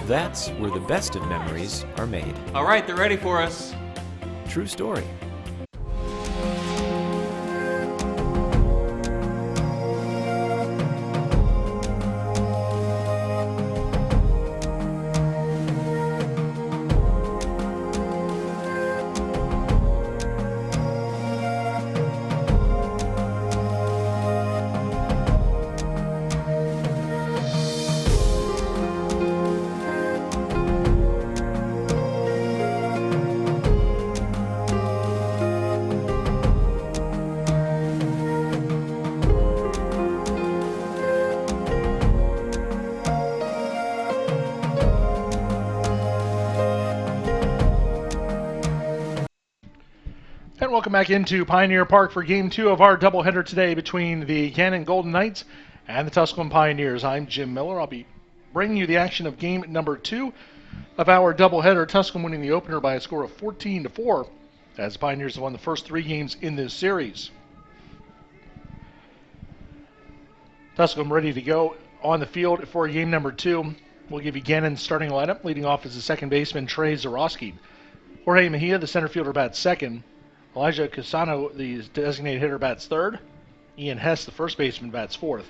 That's where the best of memories are made. All right, they're ready for us. True story. And welcome back into Pioneer Park for Game 2 of our doubleheader today between the Gannon Golden Knights and the Tusculum Pioneers. I'm Jim Miller. I'll be bringing you the action of game number 2 of our doubleheader. Tusculum winning the opener by a score of 14-4, as the Pioneers have won the first 3 games in this series. Tusculum ready to go on the field for game number 2. We'll give you Gannon's starting lineup. Leading off is the second baseman, Trey Zarowski. Jorge Mejia, the center fielder, bats second. Elijah Casano, the designated hitter, bats third. Ian Hess, the first baseman, bats fourth.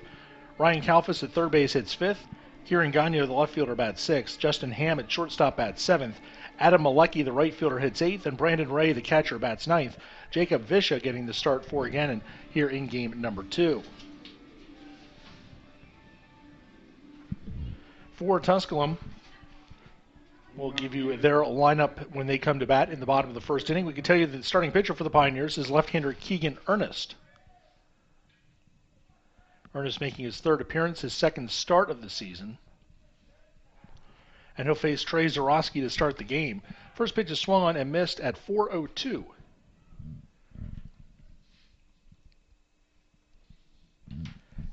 Ryan Kalfas at third base hits fifth. Kieran Gagne, the left fielder, bats sixth. Justin Hamm at shortstop bats seventh. Adam Malecki, the right fielder, hits eighth. And Brandon Ray, the catcher, bats ninth. Jacob Visha getting the start for Gannon here in game number 2. For Tusculum, we'll give you their lineup when they come to bat in the bottom of the first inning. We can tell you that the starting pitcher for the Pioneers is left-hander Keegan Ernest. Ernest making his third appearance, his second start of the season. And he'll face Trey Zarowski to start the game. First pitch is swung on and missed at 4:02.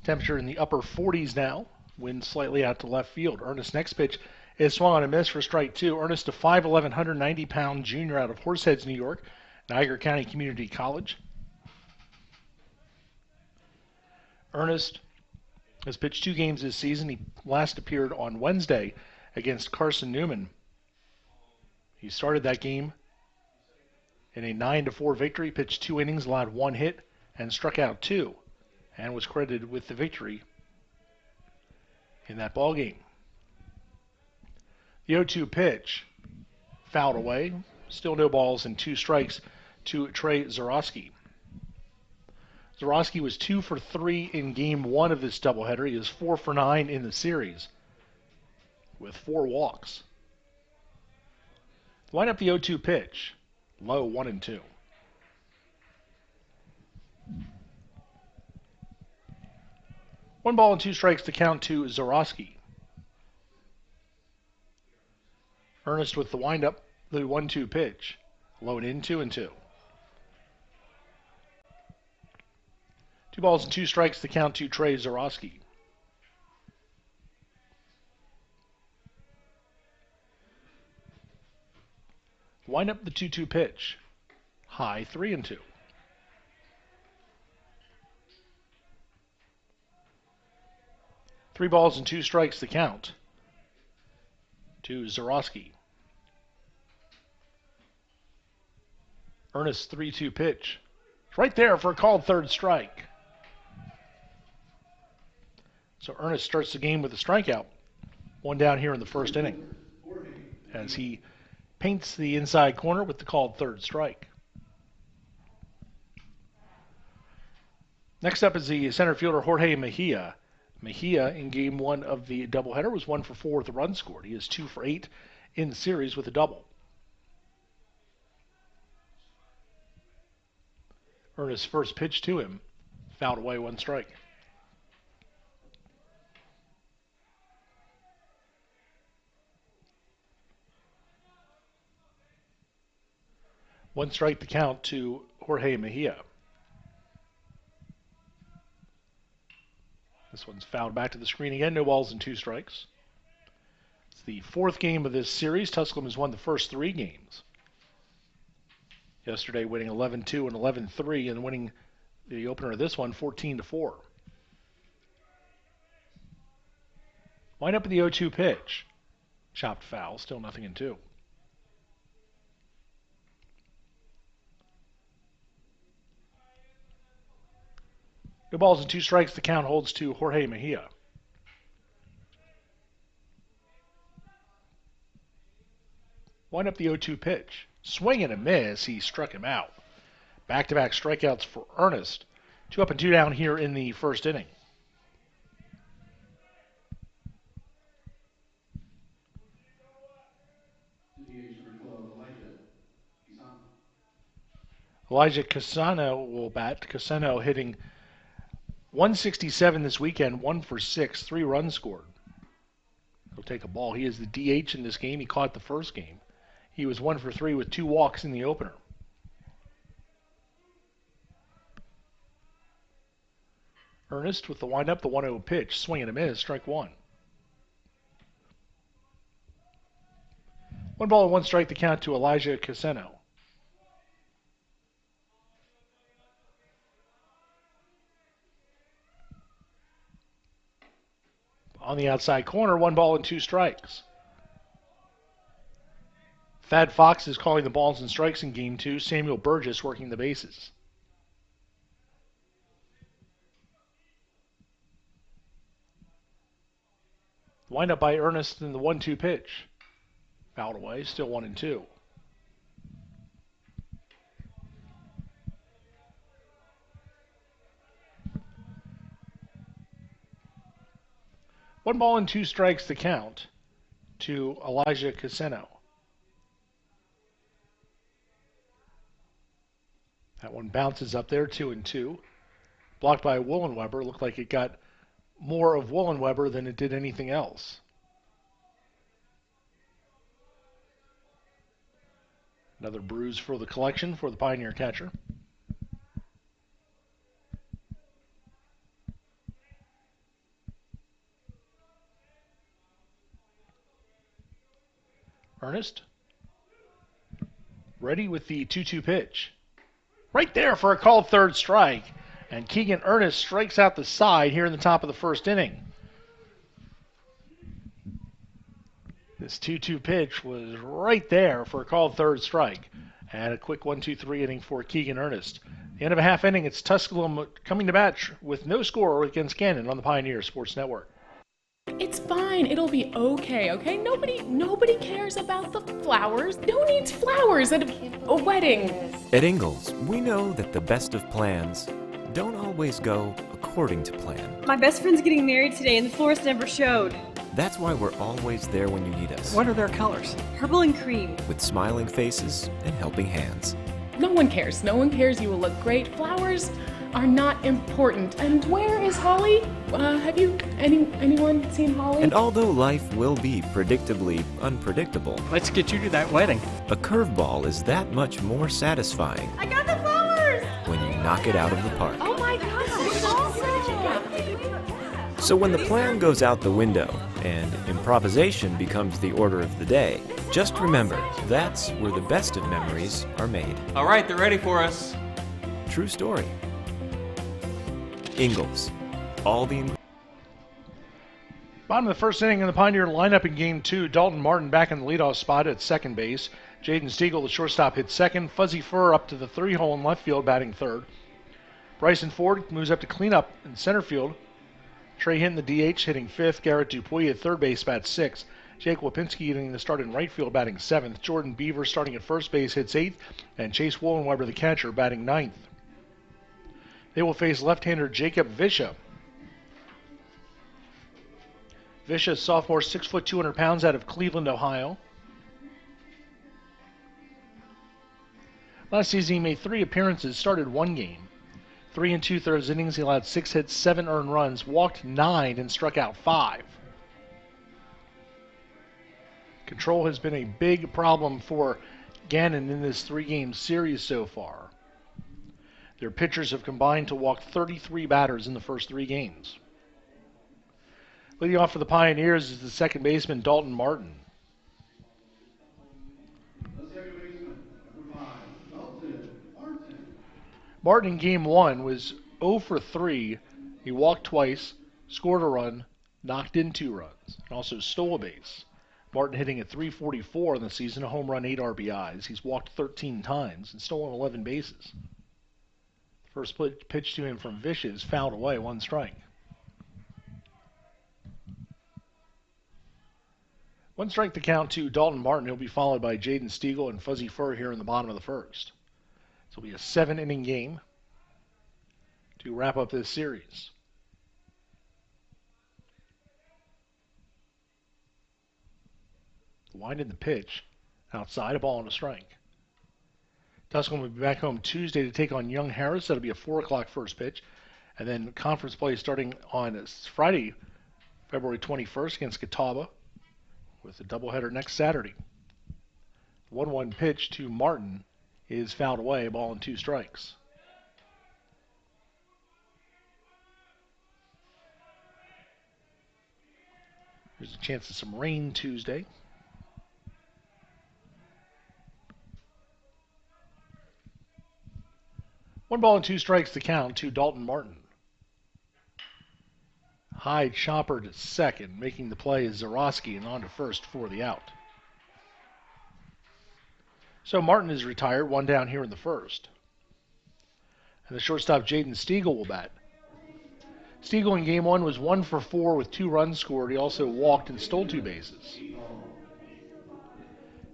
Temperature in the upper 40s now. Wind slightly out to left field. Ernest's next pitch is swung on and missed for strike 2. Ernest, a 5'11", 190-pound junior out of Horseheads, New York, Niagara County Community College. Ernest has pitched 2 games this season. He last appeared on Wednesday against Carson Newman. He started that game in a 9-4 victory, pitched 2 innings, allowed 1 hit, and struck out 2, and was credited with the victory in that ball game. The 0-2 pitch, fouled away. Still no balls and 2 strikes to Trey Zarowski. Zarowski was 2 for 3 in game 1 of this doubleheader. He is 4 for 9 in the series with 4 walks. Line up the 0-2 pitch, low 1-2. One ball and 2 strikes to count to Zarowski. Ernest with the windup, the 1-2 pitch. Low and in, 2-2. 2 balls and 2 strikes to count to Trey Zarowski. Wind up the 2-2 pitch. High, 3-2. Three balls and 2 strikes to count to Zarowski. Ernest's 3-2 pitch. It's right there for a called third strike. So Ernest starts the game with a strikeout. 1 down here in the first inning as he paints the inside corner with the called third strike. Next up is the center fielder Jorge Mejia. Mejia in game 1 of the doubleheader was 1 for 4 with a run scored. He is 2 for 8 in the series with a double. Ernest's first pitch to him, fouled away, 1 strike. One strike to count to Jorge Mejia. This one's fouled back to the screen again. No balls and 2 strikes. It's the 4th game of this series. Tusculum has won the first 3 games. Yesterday winning 11-2 and 11-3 and winning the opener of this one 14-4. Line up in the 0-2 pitch. Chopped foul, still 0-2. No balls and 2 strikes. The count holds to Jorge Mejia. Wind up the 0-2 pitch. Swing and a miss. He struck him out. Back-to-back strikeouts for Ernest. 2 up and 2 down here in the first inning. Elijah Casano will bat. Casano hitting 167 this weekend, 1 for 6, 3 runs scored. He'll take a ball. He is the DH in this game. He caught the first game. He was 1 for 3 with 2 walks in the opener. Ernest with the windup, the 1-0 pitch. Swing and a miss, strike 1. 1 ball and 1 strike, the count to Elijah Caseno. On the outside corner, 1 ball and 2 strikes. Thad Fox is calling the balls and strikes in game 2. Samuel Burgess working the bases. Wind up by Ernest in the 1-2 pitch. Fouled away, still 1-2. One ball and 2 strikes the count to Elijah Caseno. That one bounces up there, 2-2. Blocked by Woolenweber. Looked like it got more of Woolenweber than it did anything else. Another bruise for the collection for the Pioneer catcher. Ernest. Ready with the 2-2 pitch. Right there for a called third strike. And Keegan Ernest strikes out the side here in the top of the first inning. This 2-2 pitch was right there for a called third strike. And a quick 1-2-3 inning for Keegan Ernest. The end of a half inning, it's Tusculum coming to bat with no score against Gannon on the Pioneer Sports Network. It's fine. It'll be okay, okay? Nobody cares about the flowers. Who needs flowers at a wedding? At Ingalls, we know that the best of plans don't always go according to plan. My best friend's getting married today and the florist never showed. That's why we're always there when you need us. What are their colors? Purple and cream. With smiling faces and helping hands. No one cares. No one cares. You will look great. Flowers are not important. And where is Holly? Have you anyone seen Holly? And although life will be predictably unpredictable, Let's get you to that wedding. a curveball is that much more satisfying I got the flowers! when you knock it out of the park. Oh my gosh, it's awesome! So when the plan goes out the window and improvisation becomes the order of the day, just remember, that's where the best of memories are made. All right, they're ready for us. True story. Ingalls. All the Bottom of the first inning in the Pioneer lineup in game 2. Dalton Martin back in the leadoff spot at second base. Jaden Stiegel, the shortstop, hits second. Fuzzy Fur up to the 3-hole in left field, batting third. Bryson Ford moves up to clean up in center field. Trey Hinton, the DH, hitting fifth. Garrett Dupuy at third base, bats sixth. Jake Wapinski getting the start in right field, batting seventh. Jordan Beaver starting at first base, hits eighth. And Chase Woolenweber, the catcher, batting ninth. They will face left-hander Jacob Visha. Visha, sophomore, 6 foot 200 pounds, out of Cleveland, Ohio. Last season, he made 3 appearances, started 1 game. 3 2/3 innings, he allowed 6 hits, 7 earned runs, walked 9, and struck out 5. Control has been a big problem for Gannon in this 3-game series so far. Their pitchers have combined to walk 33 batters in the first 3 games. Leading off for the Pioneers is the second baseman, Dalton Martin. Martin in game 1 was 0 for 3. He walked twice, scored a run, knocked in 2 runs, and also stole a base. Martin hitting at .344 in the season, a home run, 8 RBIs. He's walked 13 times and stolen 11 bases. First pitch to him from Vish is fouled away, 1 strike. 1 strike to count to Dalton Martin. He'll be followed by Jaden Stiegel and Fuzzy Fur here in the bottom of the first. This will be a 7-inning game to wrap up this series. Wind in the pitch. Outside, a ball and a strike. Tusculum will be back home Tuesday to take on Young Harris. That'll be a 4 o'clock first pitch. And then conference play starting on Friday, February 21st against Catawba, with a doubleheader next Saturday. 1-1 pitch to Martin is fouled away, a ball and 2 strikes. There's a chance of some rain Tuesday. One ball and 2 strikes to count to Dalton Martin. High chopper to second, making the play is Zarowski and on to first for the out. So Martin is retired, 1 down here in the first. And the shortstop Jaden Stiegel will bat. Stiegel in game 1 was 1 for 4 with 2 runs scored. He also walked and stole 2 bases.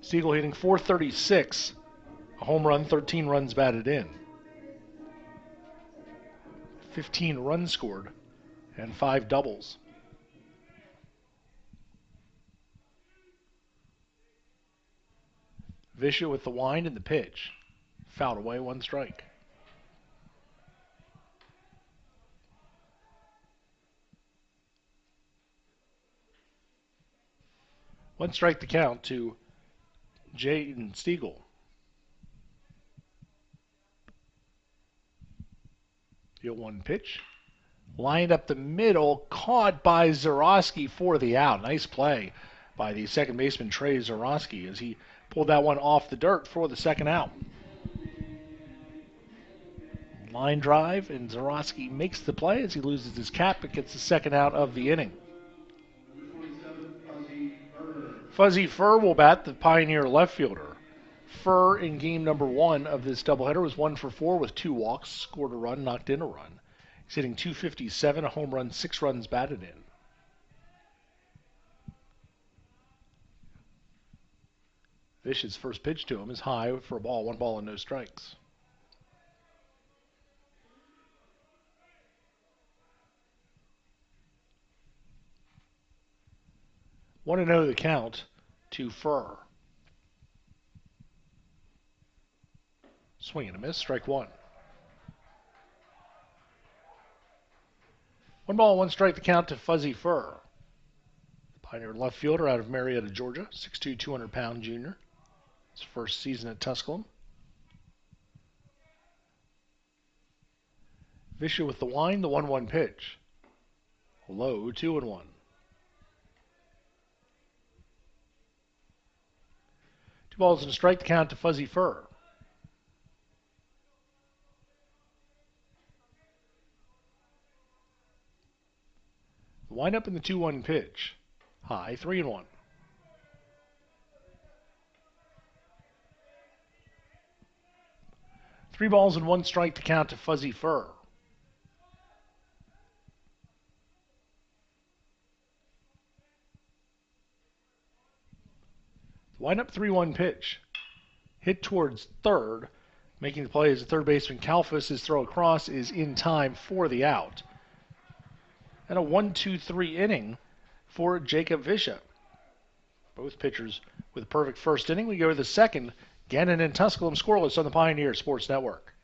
Stiegel hitting .436, a home run, 13 runs batted in. 15 runs scored and 5 doubles. Visha with the wind and the pitch. Fouled away, 1 strike. One strike to count to Jaden Stiegel. The 0-1 pitch. Lined up the middle, caught by Zarowski for the out. Nice play by the second baseman, Trey Zarowski, as he pulled that one off the dirt for the second out. Line drive, and Zarowski makes the play as he loses his cap but gets the second out of the inning. Fuzzy Fur will bat, the Pioneer left fielder. Fur in game number 1 of this doubleheader was 1 for 4 with 2 walks, scored a run, knocked in a run. He's hitting .257, a home run, 6 runs batted in. Vish's first pitch to him is high for a ball, 1 ball and no strikes. Want to know the count to Fur. Swing and a miss, strike 1. 1 ball, 1 strike to count to Fuzzy Fur. Pioneer left fielder out of Marietta, Georgia, 6'2", 200-pound junior. His first season at Tusculum. Visha with the wind, the 1-1 pitch. Low, 2-1. 2 balls and a strike to count to Fuzzy Fur. The wind up in the 2-1 pitch. High, 3-1. Three balls and 1 strike to count to Fuzzy Fur. The wind up 3-1 pitch. Hit towards third. Making the play as the third baseman Kalfas. His throw across is in time for the out. And a 1-2-3 inning for Jacob Visha. Both pitchers with a perfect first inning. We go to the second. Gannon and Tusculum scoreless on the Pioneer Sports Network.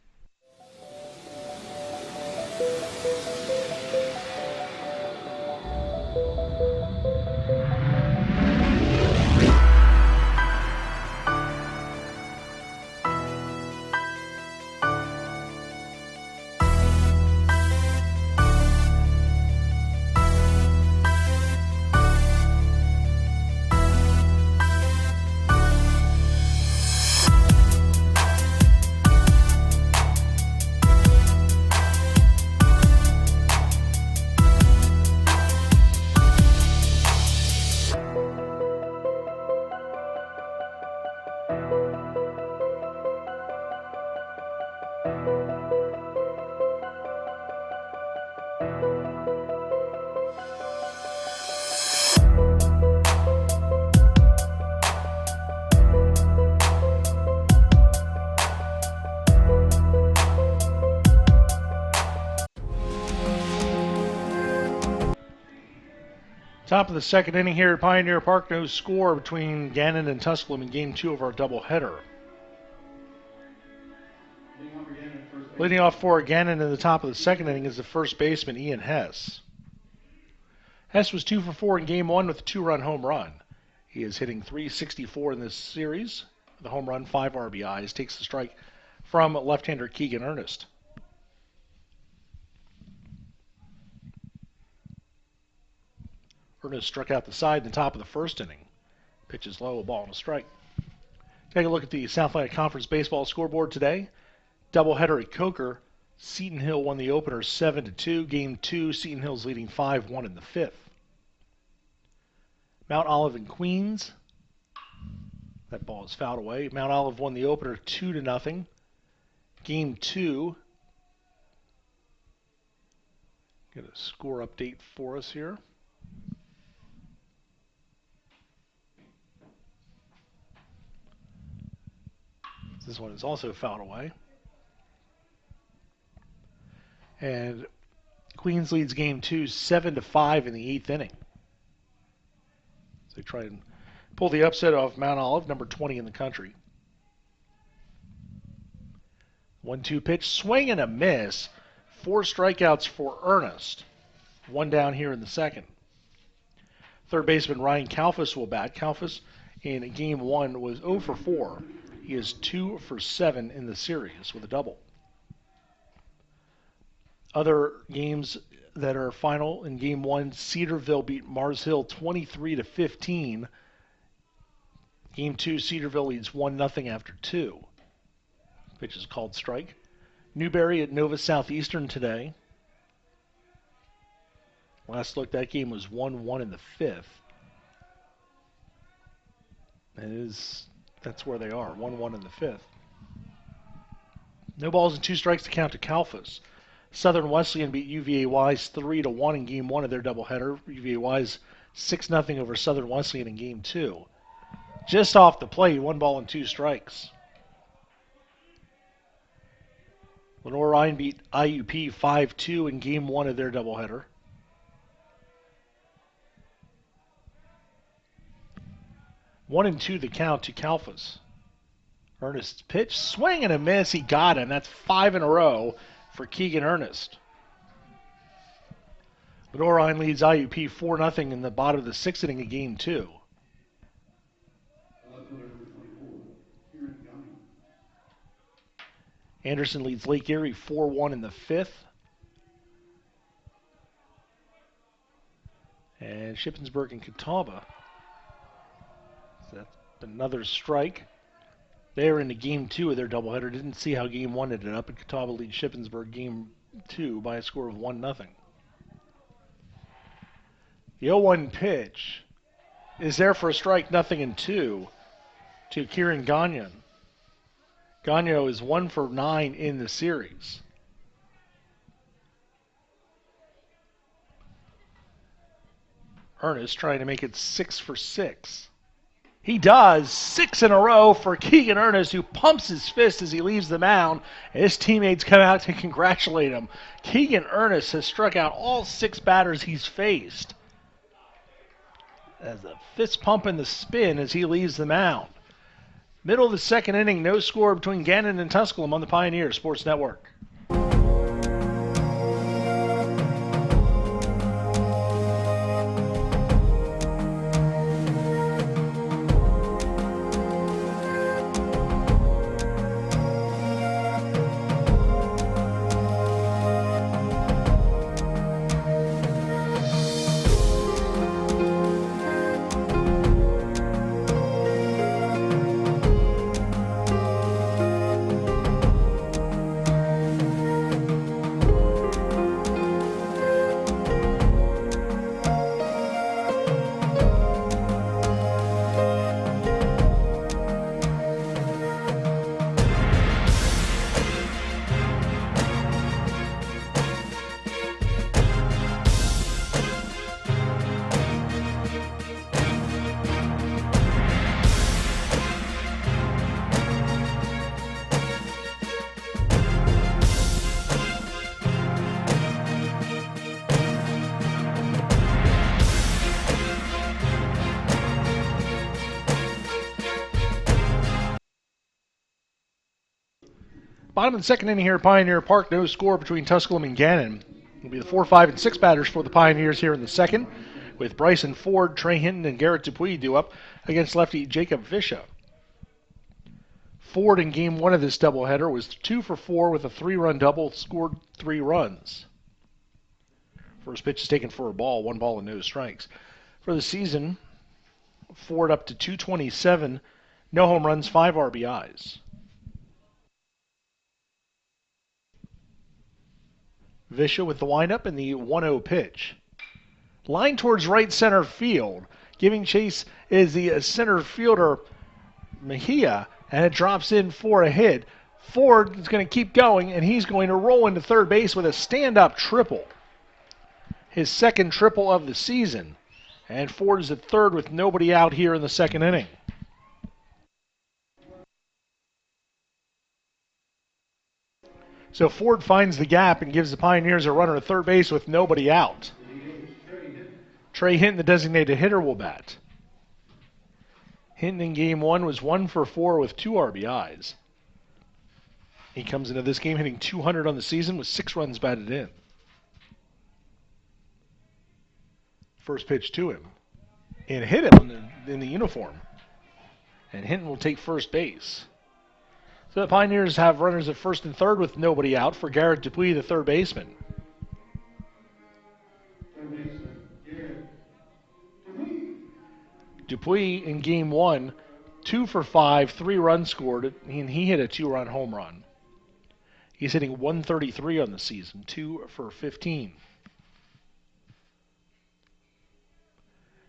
Top of the second inning here at Pioneer Park. No score between Gannon and Tusculum in Game 2 of our doubleheader. Leading off for Gannon in the top of the second inning is the first baseman, Ian Hess. Hess was 2 for 4 in Game 1 with a 2-run home run. He is hitting .364 in this series. The home run, 5 RBIs. Takes the strike from left-hander Keegan Ernest. Ernest struck out the side in the top of the first inning. Pitches low, a ball and a strike. Take a look at the South Atlantic Conference baseball scoreboard today. Doubleheader at Coker. Seton Hill won the opener 7-2. Game 2, Seton Hill's leading 5-1 in the fifth. Mount Olive and Queens. That ball is fouled away. Mount Olive won the opener 2-0. Game 2. Get a score update for us here. This one is also fouled away. And Queens leads Game 2 7-5 in the 8th inning. So they try and pull the upset of Mount Olive, number 20 in the country. 1-2 pitch, swing and a miss. 4 strikeouts for Ernest. 1 down here in the second. Third baseman Ryan Kalfas will bat. Kalfas in Game 1 was 0 for 4. He is 2 for 7 in the series with a double. Other games that are final in Game 1, Cedarville beat Mars Hill 23-15. Game 2, Cedarville leads 1-0 after 2. Pitch is called strike. Newberry at Nova Southeastern today. Last look, that game was 1-1 in the fifth. That's where they are, 1-1 in the fifth. No balls and 2 strikes to count to Kalfas. Southern Wesleyan beat UVA-Wise 3-1 in Game 1 of their doubleheader. UVA-Wise 6-0 over Southern Wesleyan in Game 2. Just off the plate, 1 ball and 2 strikes. Lenore Ryan beat IUP 5-2 in Game 1 of their doubleheader. One and 2 the count to Kalfas. Ernest's pitch, swing and a miss. He got him. That's 5 in a row for Keegan Ernest. Lenore Ryan leads IUP 4-0 in the bottom of the 6th inning of Game 2. Anderson leads Lake Erie 4-1 in the 5th. And Shippensburg and Catawba. That's another strike. They're into Game 2 of their doubleheader. Didn't see how Game 1 ended up, and Catawba leads Shippensburg Game 2 by a score of 1-0. The 0-1 pitch is there for a strike, 0-2 to Kieran Gannon. Gagnon is 1 for 9 in the series. Ernest trying to make it 6 for 6. He does. 6 in a row for Keegan Ernest, who pumps his fist as he leaves the mound. And his teammates come out to congratulate him. Keegan Ernest has struck out all 6 batters he's faced. As a fist pump in the spin as he leaves the mound. Middle of the second inning, no score between Gannon and Tusculum on the Pioneer Sports Network. Bottom of the second inning here at Pioneer Park. No score between Tusculum and Gannon. It'll be the 4, 5, and 6 batters for the Pioneers here in the second, with Bryson Ford, Trey Hinton, and Garrett Dupuis due up against lefty Jacob Vischa. Ford in game 1 of this doubleheader was 2 for 4 with a 3-run double, scored 3 runs. First pitch is taken for a ball, 1 ball and no strikes. For the season, Ford up to 227, no home runs, 5 RBIs. Vischa with the windup and the 1-0 pitch. Line towards right center field. Giving chase is the center fielder Mejia, and it drops in for a hit. Ford is going to keep going, and he's going to roll into third base with a stand-up triple. His second triple of the season. And Ford is at third with nobody out here in the second inning. So Ford finds the gap and gives the Pioneers a runner at third base with nobody out. Trey Hinton, the designated hitter, will bat. Hinton in game 1 was 1 for 4 with 2 RBIs. He comes into this game hitting 200 on the season with 6 runs batted in. First pitch to him. And hit him in the uniform. And Hinton will take first base. So the Pioneers have runners at first and third with nobody out for Garrett Dupuis, the third baseman. Dupuis in game 1, 2 for 5, 3 runs scored, and he hit a 2-run home run. He's hitting 133 on the season, 2 for 15.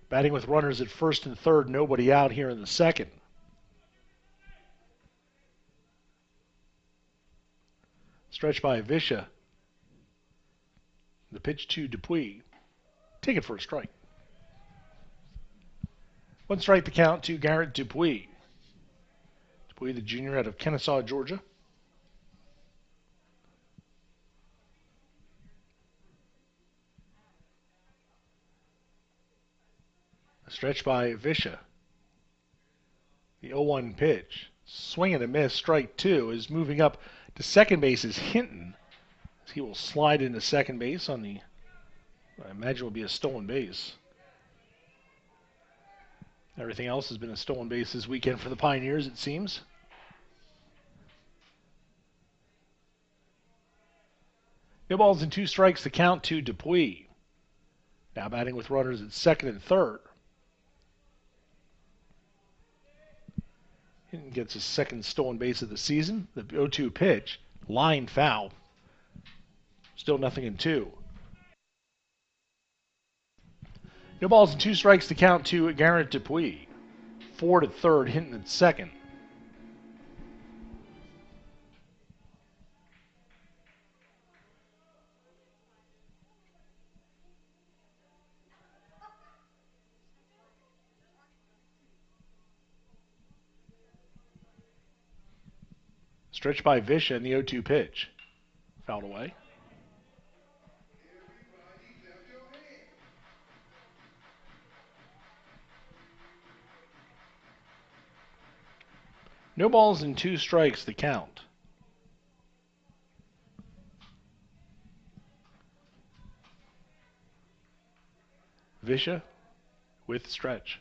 Batting with runners at first and third, nobody out here in the second. Stretch by Vischa. The pitch to Dupuis. Take it for a strike. 1 strike the count to Garrett Dupuis. Dupuis, the junior out of Kennesaw, Georgia. A stretch by Vischa. The 0-1 pitch. Swing and a miss. Strike 2 is moving up to second base is Hinton. He will slide into second base on the, I imagine will be a stolen base. Everything else has been a stolen base this weekend for the Pioneers, it seems. No balls and 2 strikes to count to Dupuis. Now batting with runners at second and third. Hinton gets his second stolen base of the season. The 0-2 pitch, line foul. Still 0-2. No balls and 2 strikes to count to Garrett Dupuis. Ford at third, Hinton at second. Stretch by Vischa and the 0-2 pitch. Fouled away. No balls and 2 strikes to count. Vischa with stretch.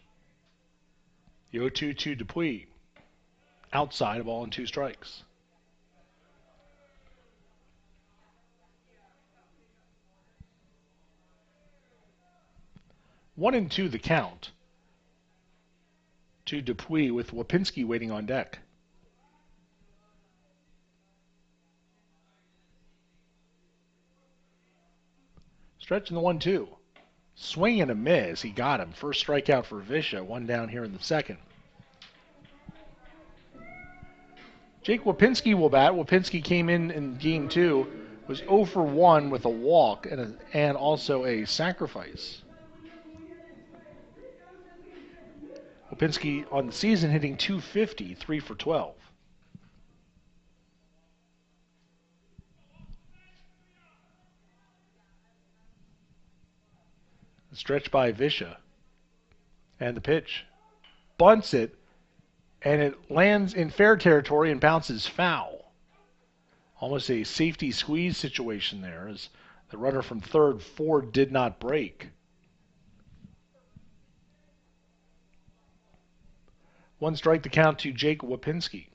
The 0-2 to Dupuis. Outside of ball and 2 strikes. One and 2 the count to Dupuis with Wapinski waiting on deck. Stretch in the 1-2. Swing and a miss. He got him. First strikeout for Vischa. 1 down here in the second. Jake Wapinski will bat. Wapinski came in game 2, was 0 for 1 with a walk and also a sacrifice. Wapinski on the season hitting .250, 3 for 12. The stretch by Vischa. And the pitch. Bunts it, and it lands in fair territory and bounces foul. Almost a safety squeeze situation there as the runner from third, Ford, did not break. One strike to count to Jake Wapinski.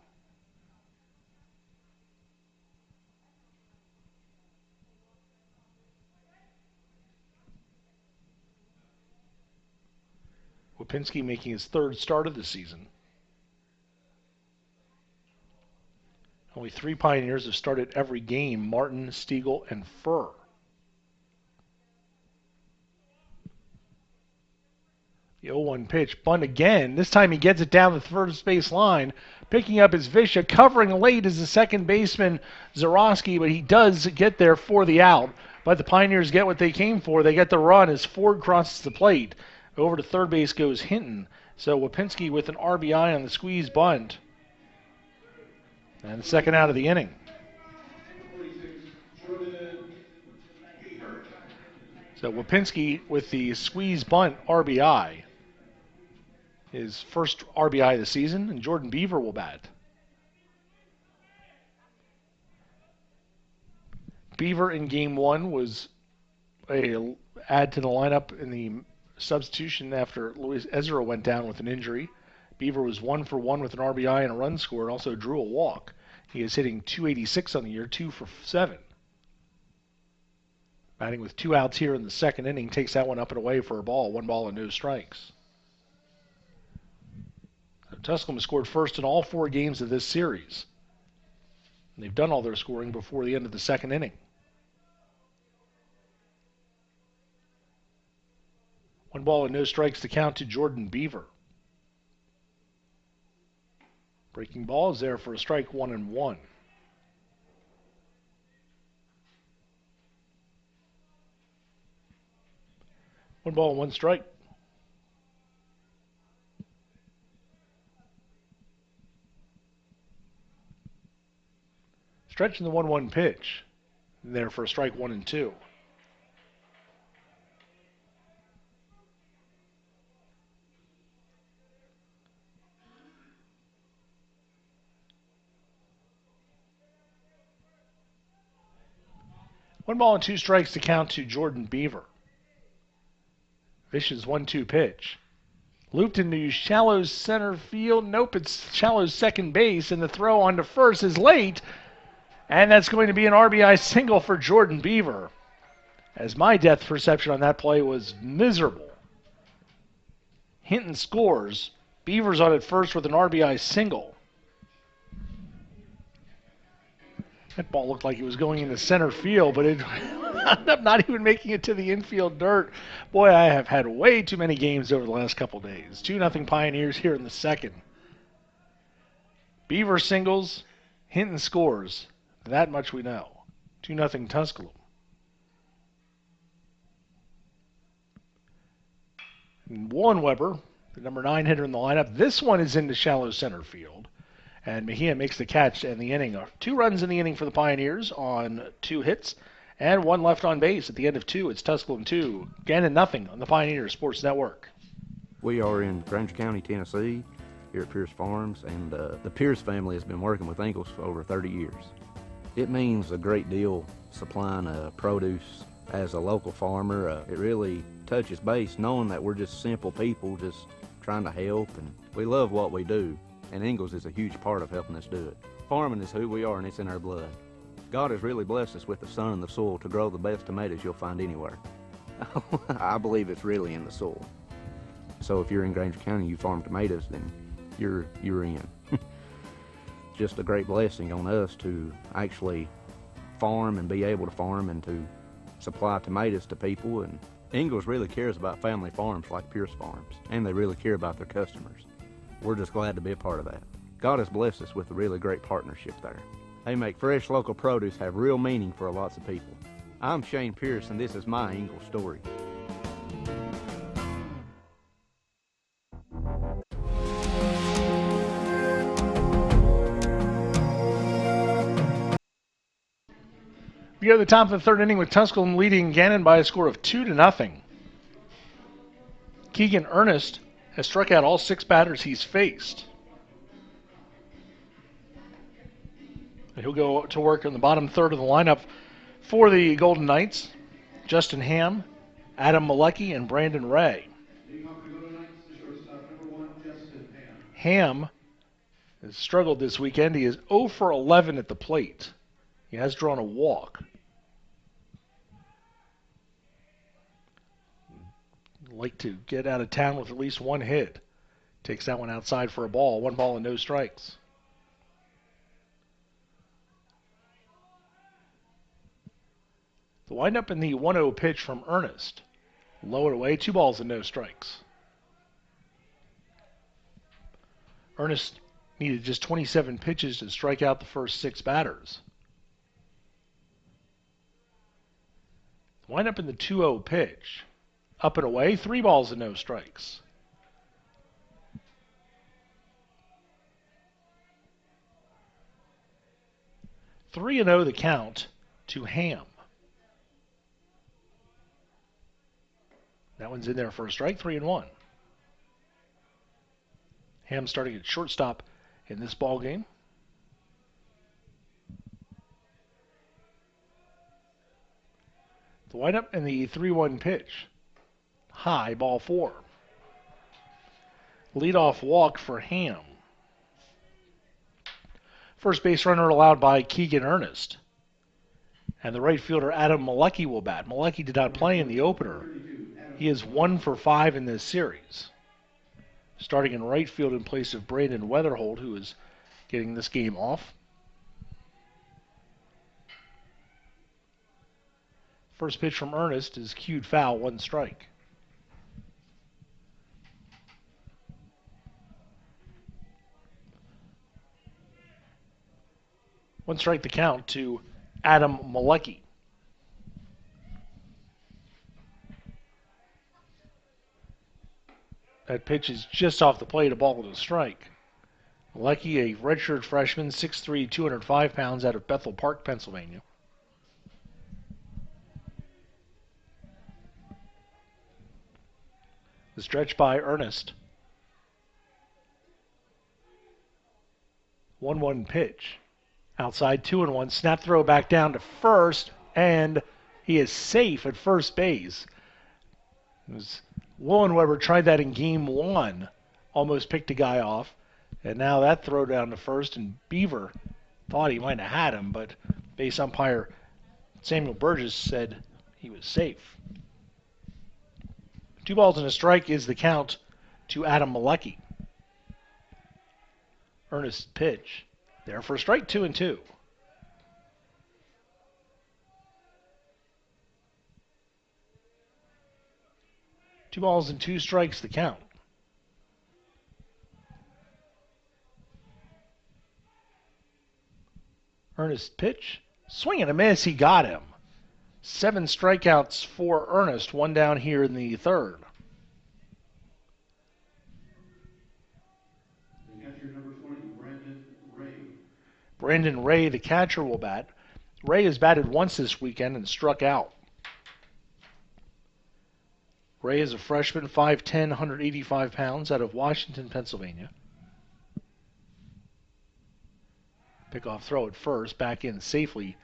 Wapinski making his third start of the season. Only 3 Pioneers have started every game: Martin, Stiegel, and Furr. The 0-1 pitch, bunt again. This time he gets it down the first base line. Picking up his Visha. Covering late is the second baseman, Zarowski, but he does get there for the out. But the Pioneers get what they came for. They get the run as Ford crosses the plate. Over to third base goes Hinton. So Wapinski with an RBI on the squeeze bunt. And the second out of the inning. So Wapinski with the squeeze bunt RBI. His first RBI of the season, and Jordan Beaver will bat. Beaver in game 1 was a add to the lineup in the substitution after Luis Ezra went down with an injury. Beaver was 1 for 1 with an RBI and a run score, and also drew a walk. He is hitting .286 on the year, 2 for 7. Batting with 2 outs here in the second inning, takes that one up and away for a ball. 1 ball and no strikes. So Tusculum has scored first in all 4 games of this series. And they've done all their scoring before the end of the second inning. 1 ball and no strikes to count to Jordan Beaver. Breaking ball is there for a strike, 1-1. One ball and 1 strike. Stretching the 1-1 pitch. There for a strike, 1-2. One ball and 2 strikes to count to Jordan Beaver. Vicious 1-2 pitch. Looped into shallow center field. Nope, it's shallow second base, and the throw onto first is late. And that's going to be an RBI single for Jordan Beaver, as my depth perception on that play was miserable. Hinton scores. Beaver's on at first with an RBI single. That ball looked like it was going into center field, but it ended up not even making it to the infield dirt. Boy, I have had way too many games over the last couple days. 2-0 Pioneers here in the second. Beaver singles, Hinton scores. That much we know. 2-0 Tusculum. And Warren Weber, the number 9 hitter in the lineup. This one is into shallow center field. And Mejia makes the catch and the inning. 2 runs in the inning for the Pioneers on 2 hits. And 1 left on base at the end of 2. It's Tusculum 2. Gannon nothing on the Pioneers Sports Network. We are in Granger County, Tennessee, here at Pierce Farms. And the Pierce family has been working with Ingalls for over 30 years. It means a great deal supplying produce as a local farmer. It really touches base knowing that we're just simple people just trying to help, and we love what we do, and Ingalls is a huge part of helping us do it. Farming is who we are, and it's in our blood. God has really blessed us with the sun and the soil to grow the best tomatoes you'll find anywhere. I believe it's really in the soil. So if you're in Granger County, you farm tomatoes, then you're in. Just a great blessing on us to actually farm and be able to farm and to supply tomatoes to people. And Ingalls really cares about family farms like Pierce Farms, and they really care about their customers. We're just glad to be a part of that. God has blessed us with a really great partnership there. They make fresh local produce have real meaning for lots of people. I'm Shane Pierce, and this is my Ingalls story. We go to the top of the third inning with Tusculum leading Gannon by a score of 2-0. Keegan Ernest has struck out all 6 batters he's faced. He'll go to work in the bottom third of the lineup for the Golden Knights. Justin Ham, Adam Malecki, and Brandon Ray. Ham has struggled this weekend. He is 0 for 11 at the plate. He has drawn a walk. Like to get out of town with at least one hit. Takes that one outside for a ball. 1 ball and no strikes. The windup in the 1-0 pitch from Ernest. Lowered away, 2 balls and no strikes. Ernest needed just 27 pitches to strike out the first 6 batters. The windup in the 2-0 pitch. Up and away, 3 balls and no strikes. Three and 0 the count to Ham. That one's in there for a strike, 3-1. Ham starting at shortstop in this ball game. The windup and the 3-1 pitch. High, ball 4. Leadoff walk for Ham. First base runner allowed by Keegan Ernest. And the right fielder Adam Malecki will bat. Malecki did not play in the opener. He is 1 for 5 in this series. Starting in right field in place of Brandon Weatherholt, who is getting this game off. First pitch from Ernest is cued foul, 1 strike. One strike the count to Adam Malecki. That pitch is just off the plate, a ball and a strike. Malecki, a redshirt freshman, 6'3", 205 pounds, out of Bethel Park, Pennsylvania. The stretch by Ernest. 1-1 pitch. Outside, 2-1. Snap throw back down to first, and he is safe at first base. Willenweber tried that in game 1. Almost picked a guy off. And now that throw down to first, and Beaver thought he might have had him, but base umpire Samuel Burgess said he was safe. 2 balls and a strike is the count to Adam Malecki. Ernest pitch. There for a strike, 2-2. Two balls and 2 strikes the count. Ernest pitch. Swing and a miss. He got him. 7 strikeouts for Ernest. 1 down here in the third. Brandon Ray, the catcher, will bat. Ray has batted once this weekend and struck out. Ray is a freshman, 5'10", 185 pounds, out of Washington, Pennsylvania. Pickoff throw at first, back in safely,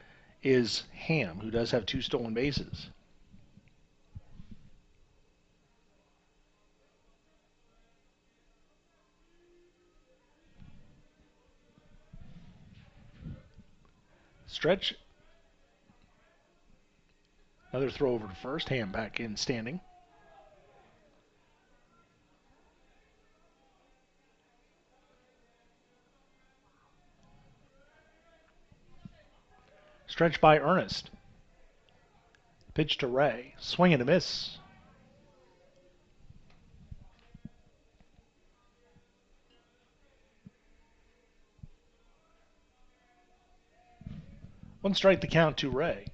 is Ham, who does have 2 stolen bases. Stretch. Another throw over to first. Ham back in standing. Stretch by Ernest. Pitch to Ray. Swing and a miss. One strike the count to Ray.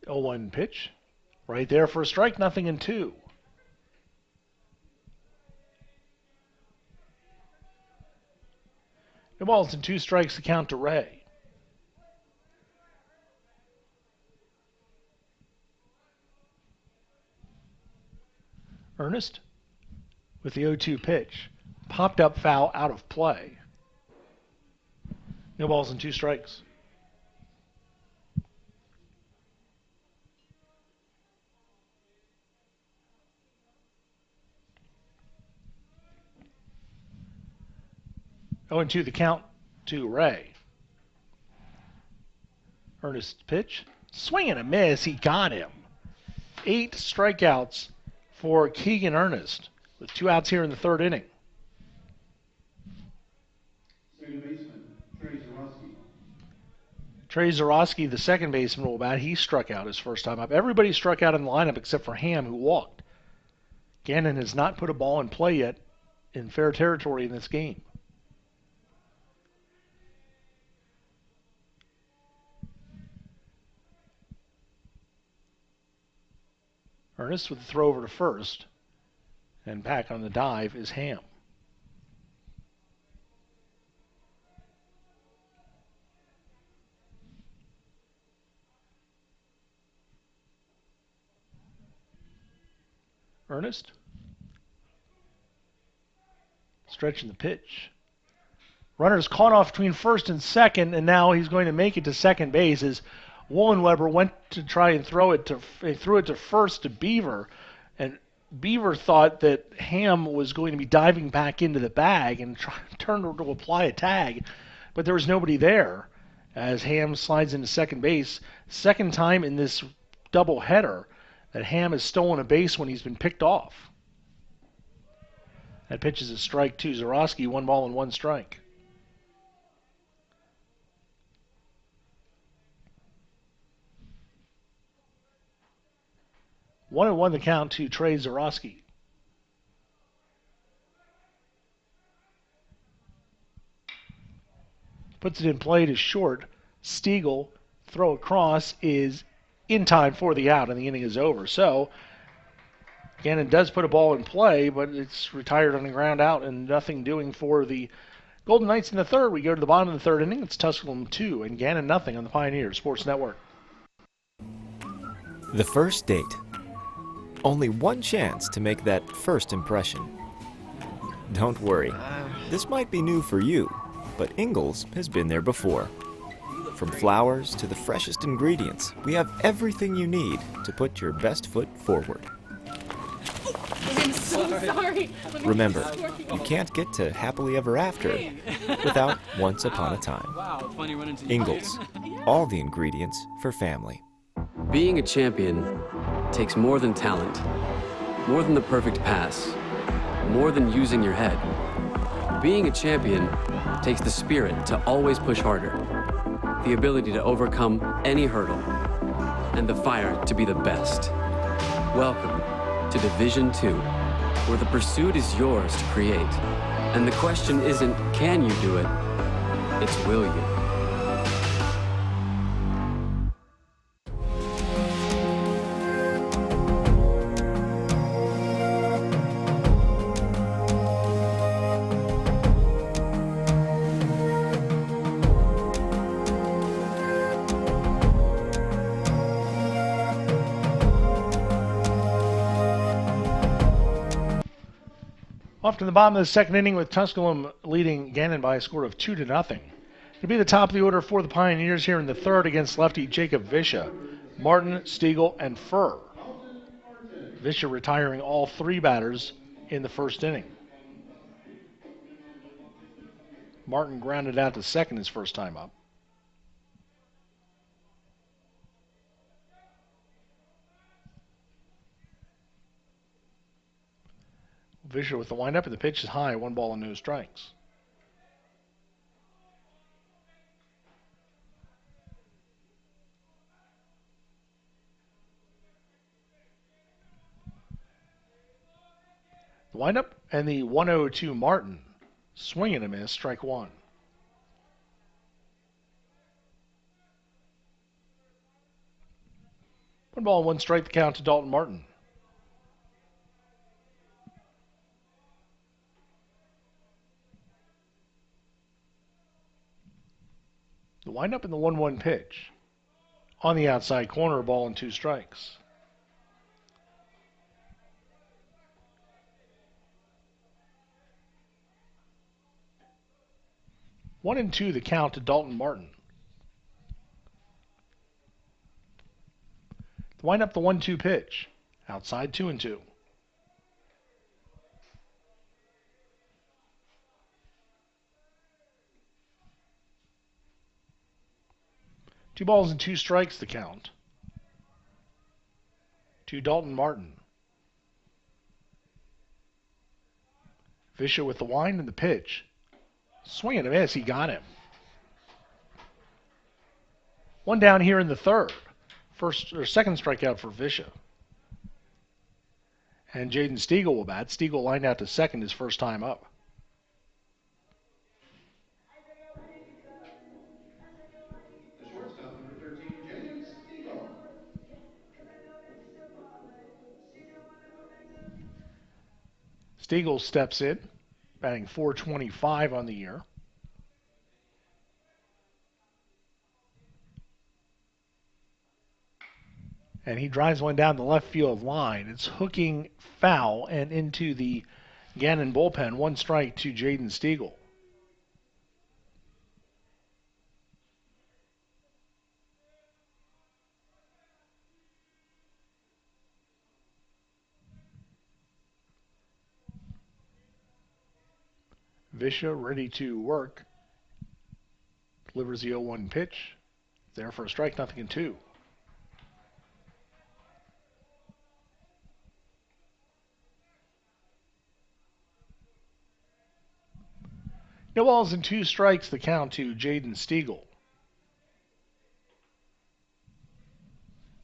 The 0-1 pitch. Right there for a strike, 0-2. No balls and 2 strikes the count to Ray. Ernest with the 0-2 pitch. Popped up foul out of play. No balls and 2 strikes. Oh, and 2 the count to Ray. Ernest pitch. Swing and a miss. He got him. 8 strikeouts for Keegan Ernest with 2 outs here in the 3rd inning. Trey Zarowski, the second baseman, will bat. He struck out his first time up. Everybody struck out in the lineup except for Ham, who walked. Gannon has not put a ball in play yet in fair territory in this game. Ernest with the throw over to first. And back on the dive is Ham. Ernest. Stretching the pitch. Runner's caught off between first and second, and now he's going to make it to second base as Wollenweber went to try and threw it to first to Beaver, and Beaver thought that Ham was going to be diving back into the bag and turned to apply a tag, but there was nobody there as Ham slides into second base. Second time in this doubleheader that Ham has stolen a base when he's been picked off. That pitch is a strike to Zarowski, 1 ball and 1 strike. One and 1 the count to Trey Zarowski. Puts it in play to short. Stiegel, throw across, is in time for the out, and the inning is over. So, Gannon does put a ball in play, but it's retired on the ground out and nothing doing for the Golden Knights in the 3rd. We go to the bottom of the 3rd inning. It's Tusculum 2 and Gannon nothing on the Pioneer Sports Network. The first date. Only one chance to make that first impression. Don't worry, this might be new for you, but Ingalls has been there before. From flowers to the freshest ingredients, we have everything you need to put your best foot forward. I'm so sorry. Remember, you can't get to happily ever after without once upon a time. Wow, funny running into you. Ingalls, all the ingredients for family. Being a champion takes more than talent, more than the perfect pass, more than using your head. Being a champion takes the spirit to always push harder, the ability to overcome any hurdle, and the fire to be the best. Welcome to Division 2, where the pursuit is yours to create. And the question isn't, can you do it? It's, will you? Off to the bottom of the 2nd inning with Tusculum leading Gannon by a score of 2-0. It'll be the top of the order for the Pioneers here in the 3rd against lefty Jacob Vischa, Martin, Stiegel, and Furr. Vischa retiring all 3 batters in the 1st inning. Martin grounded out to second his first time up. Vischer with the windup, and the pitch is high, 1 ball and no strikes. The windup and the 1-0 Martin. Swing and a miss, strike 1. One ball and 1 strike, the count to Dalton Martin. The windup and the 1-1 pitch. On the outside corner, 1 ball and 2 strikes. 1-2 the count to Dalton Martin. Wind up the 1-2 pitch. Outside 2-2. Two balls and two strikes the count to Dalton Martin. Vischer with the wind and the pitch. Swing and a miss, he got him. One down here in the third. Second strikeout for Vischer. And Jaden Stiegel will bat. Stiegel lined out to second his first time up. Stiegel steps in, batting .425 on the year. And he drives one down the left field line. It's hooking foul and into the Gannon bullpen. One strike to Jaden Stiegel. Vischer ready to work. Delivers the 0-1 pitch. There for a strike, 0-2. No balls and two strikes the count to Jaden Stiegel.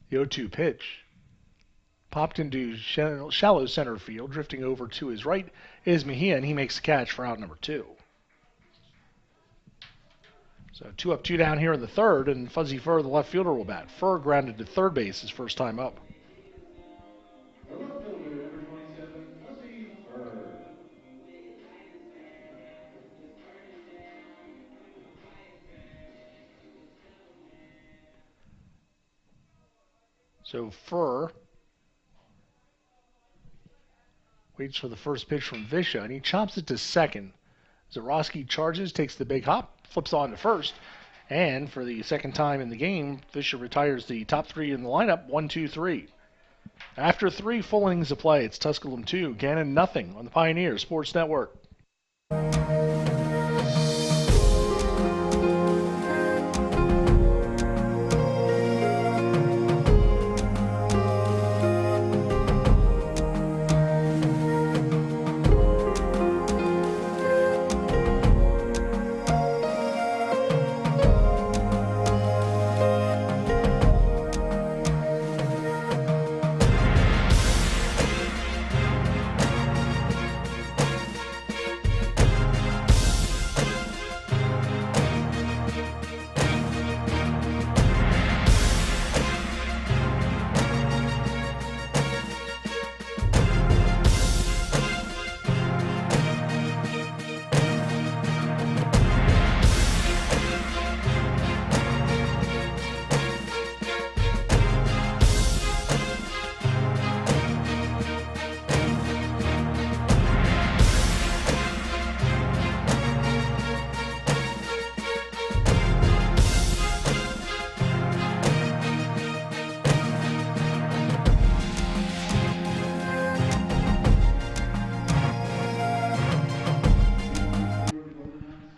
The 0-2 pitch. Popped into shallow center field. Drifting over to his right is Mejia, and he makes the catch for out number 2. So 2 up, 2 down here in the third, and Fuzzy Fur, the left fielder, will bat. Fur grounded to third base his first time up. So Fur waits for the first pitch from Vischer, and he chops it to second. Zarowski charges, takes the big hop, flips on to first, and for the second time in the game, Vischer retires the top 3 in the lineup, 1-2-3. After 3 full innings of play, it's Tusculum 2, Gannon nothing on the Pioneer Sports Network.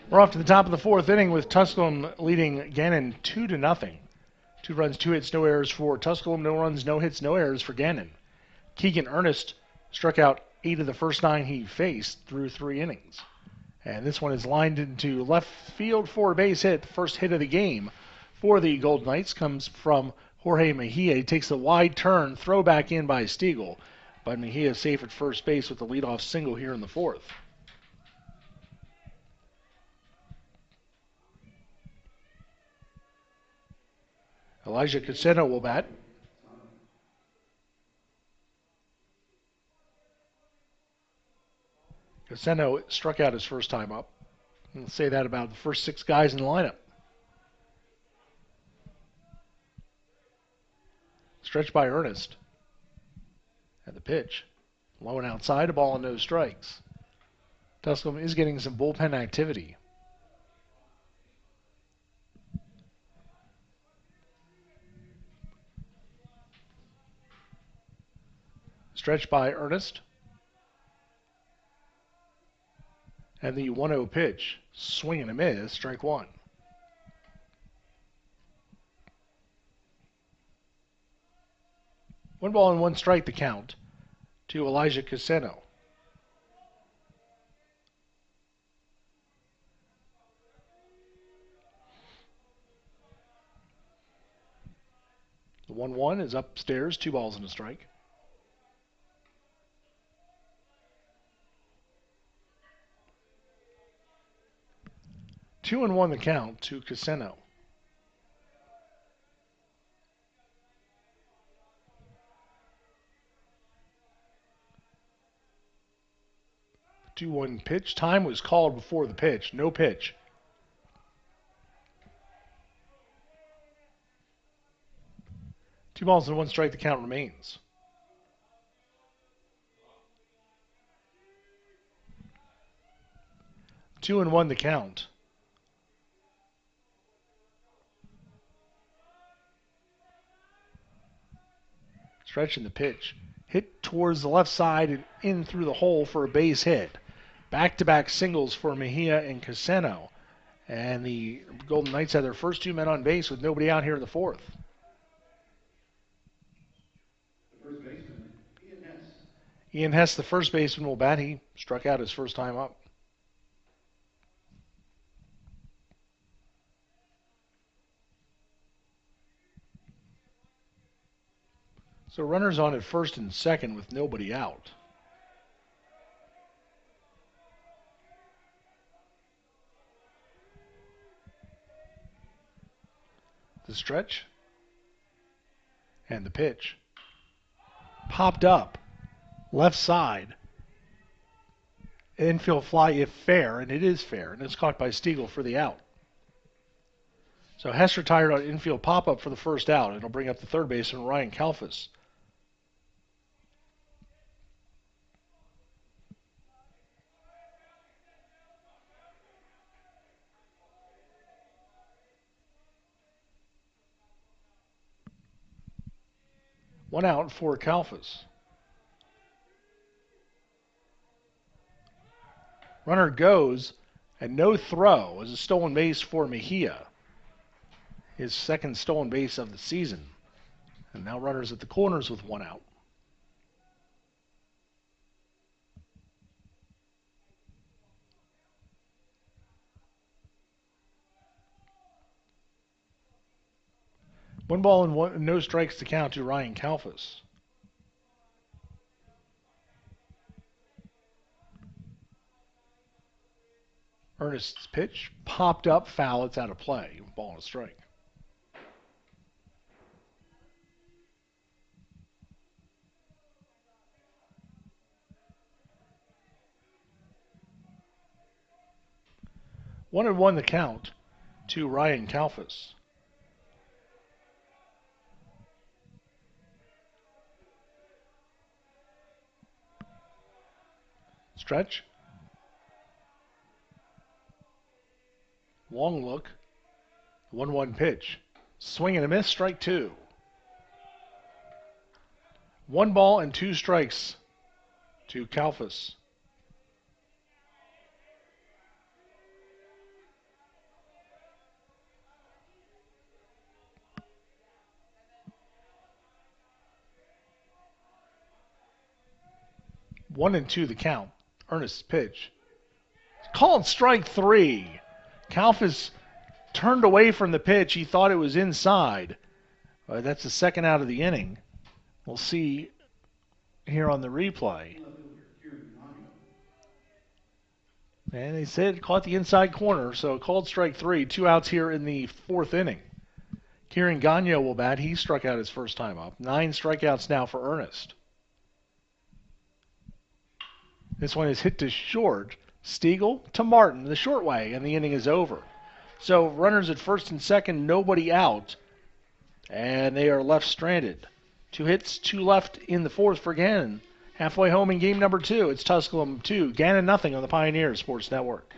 We're off to the top of the 4th inning with Tusculum leading Gannon 2-0. 2 runs, 2 hits, no errors for Tusculum. No runs, no hits, no errors for Gannon. Keegan Ernest struck out 8 of the first 9 he faced through 3 innings. And this one is lined into left field for a base hit. The first hit of the game for the Golden Knights comes from Jorge Mejia. He takes the wide turn, throw back in by Stiegel. But Mejia is safe at first base with the leadoff single here in the 4th. Elijah Caseno will bat. Caseno struck out his first time up. I'll say that about the first 6 guys in the lineup. Stretched by Ernest. And the pitch. Low and outside, a ball and no strikes. Tusculum is getting some bullpen activity. Stretch by Ernest. And the 1-0 pitch. Swing and a miss. Strike one. One ball and one strike the count to Elijah Caseno. The 1-1 is upstairs, 2 balls and a strike. Two and one the count to Caseno. The 2-1 pitch. Time was called before the pitch. No pitch. Two balls and one strike, the count remains. Two and one the count. Stretching the pitch. Hit towards the left side and in through the hole for a base hit. Back-to-back singles for Mejia and Caseno. And the Golden Knights had their first 2 men on base with nobody out here in the fourth. Ian Hess, the first baseman, will bat. He struck out his first time up. So runners on at first and second with nobody out. The stretch and the pitch. Popped up. Left side. Infield fly if fair, and it is fair, and it's caught by Stiegel for the out. So Hess retired on infield pop-up for the first out. It'll bring up the third baseman, Ryan Kalfas. One out for Kalfas. Runner goes, and no throw as a stolen base for Mejia. His second stolen base of the season. And now runners at the corners with one out. One ball and no strikes to count to Ryan Kalfas. Ernest's pitch popped up, foul. It's out of play. Ball and a strike. One and one the count to Ryan Kalfas. Stretch. Long look. 1-1 pitch. Swing and a miss, strike two. One ball and two strikes to Kalfas. One and two the count. Ernest's pitch. Called strike three. Kalfas turned away from the pitch. He thought it was inside. That's the second out of the inning. We'll see here on the replay. And they said caught the inside corner, so called strike three. 2 outs here in the fourth inning. Kieran Gannon will bat. He struck out his first time up. 9 strikeouts now for Ernest. This one is hit to short. Stiegel to Martin, the short way, and the inning is over. So runners at first and second, nobody out, and they are left stranded. 2 hits, 2 left in the fourth for Gannon. Halfway home in game number 2, it's Tusculum 2, Gannon nothing on the Pioneer Sports Network.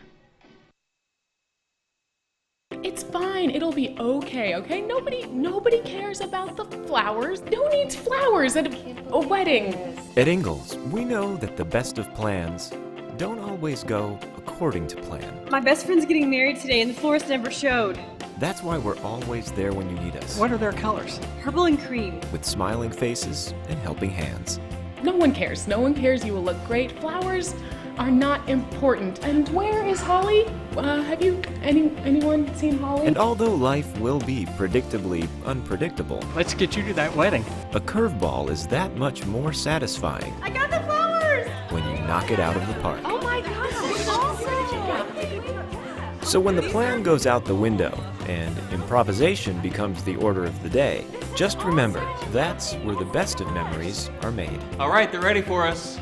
It's fine. fine. It'll be okay, okay? Nobody cares about the flowers. Who needs flowers at a wedding? At Ingalls, we know that the best of plans don't always go according to plan. My best friend's getting married today and the florist never showed. That's why we're always there when you need us, What are their colors? Purple and cream. with smiling faces and helping hands. No one cares. No one cares. You will look great. Flowers are not important. And where is Holly? Have you anyone seen Holly? And although life will be predictably unpredictable, Let's get you to that wedding. a curveball is that much more satisfying I got the flowers! when you knock it out of the park. Oh my gosh, that's awesome! So when the plan goes out the window and improvisation becomes the order of the day, just remember, that's where the best of memories are made. All right, they're ready for us.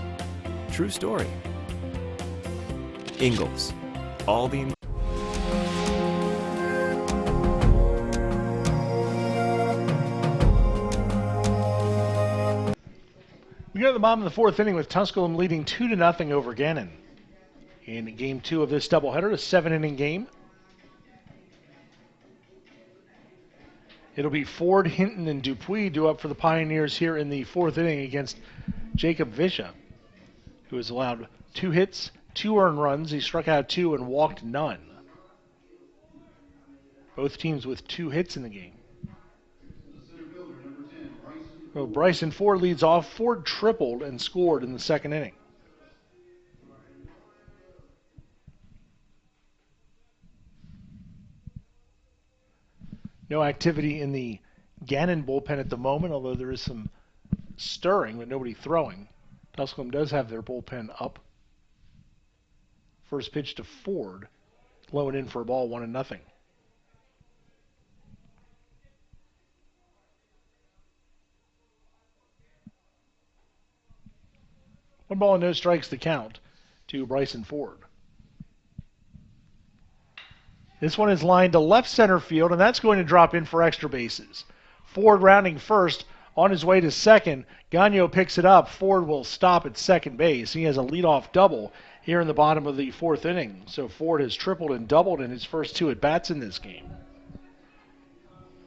True story. Ingalls. All the We go to the bottom of the fourth inning with Tusculum leading 2-0 over Gannon. In game 2 of this doubleheader, a 7-inning game. It'll be Ford, Hinton, and Dupuis due up for the Pioneers here in the fourth inning against Jacob Vischa, who has allowed 2 hits, 2 earned runs. He struck out 2 and walked none. Both teams with 2 hits in the game. Well, Bryson Ford leads off. Ford tripled and scored in the second inning. No activity in the Gannon bullpen at the moment, although there is some stirring, but nobody throwing. Tusculum does have their bullpen up. First pitch to Ford, low and in for a ball, 1-0. One ball and no strikes the count to Bryson Ford. This one is lined to left center field, and that's going to drop in for extra bases. Ford rounding first, on his way to second. Gannon picks it up. Ford will stop at second base. He has a leadoff double here in the bottom of the fourth inning. So Ford has tripled and doubled in his first 2 at-bats in this game.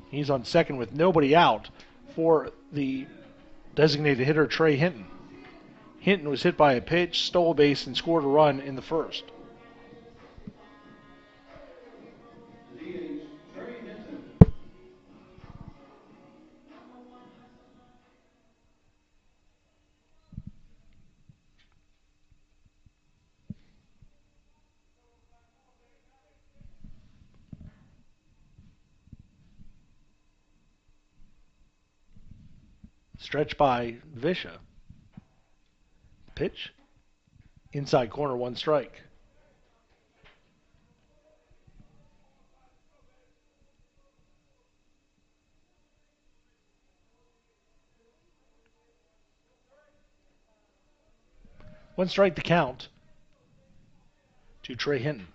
He's on second with nobody out for the designated hitter, Trey Hinton. Hinton was hit by a pitch, stole a base, and scored a run in the first. Stretch by Vischa. Pitch. Inside corner, 1 strike. One strike the count to Trey Hinton.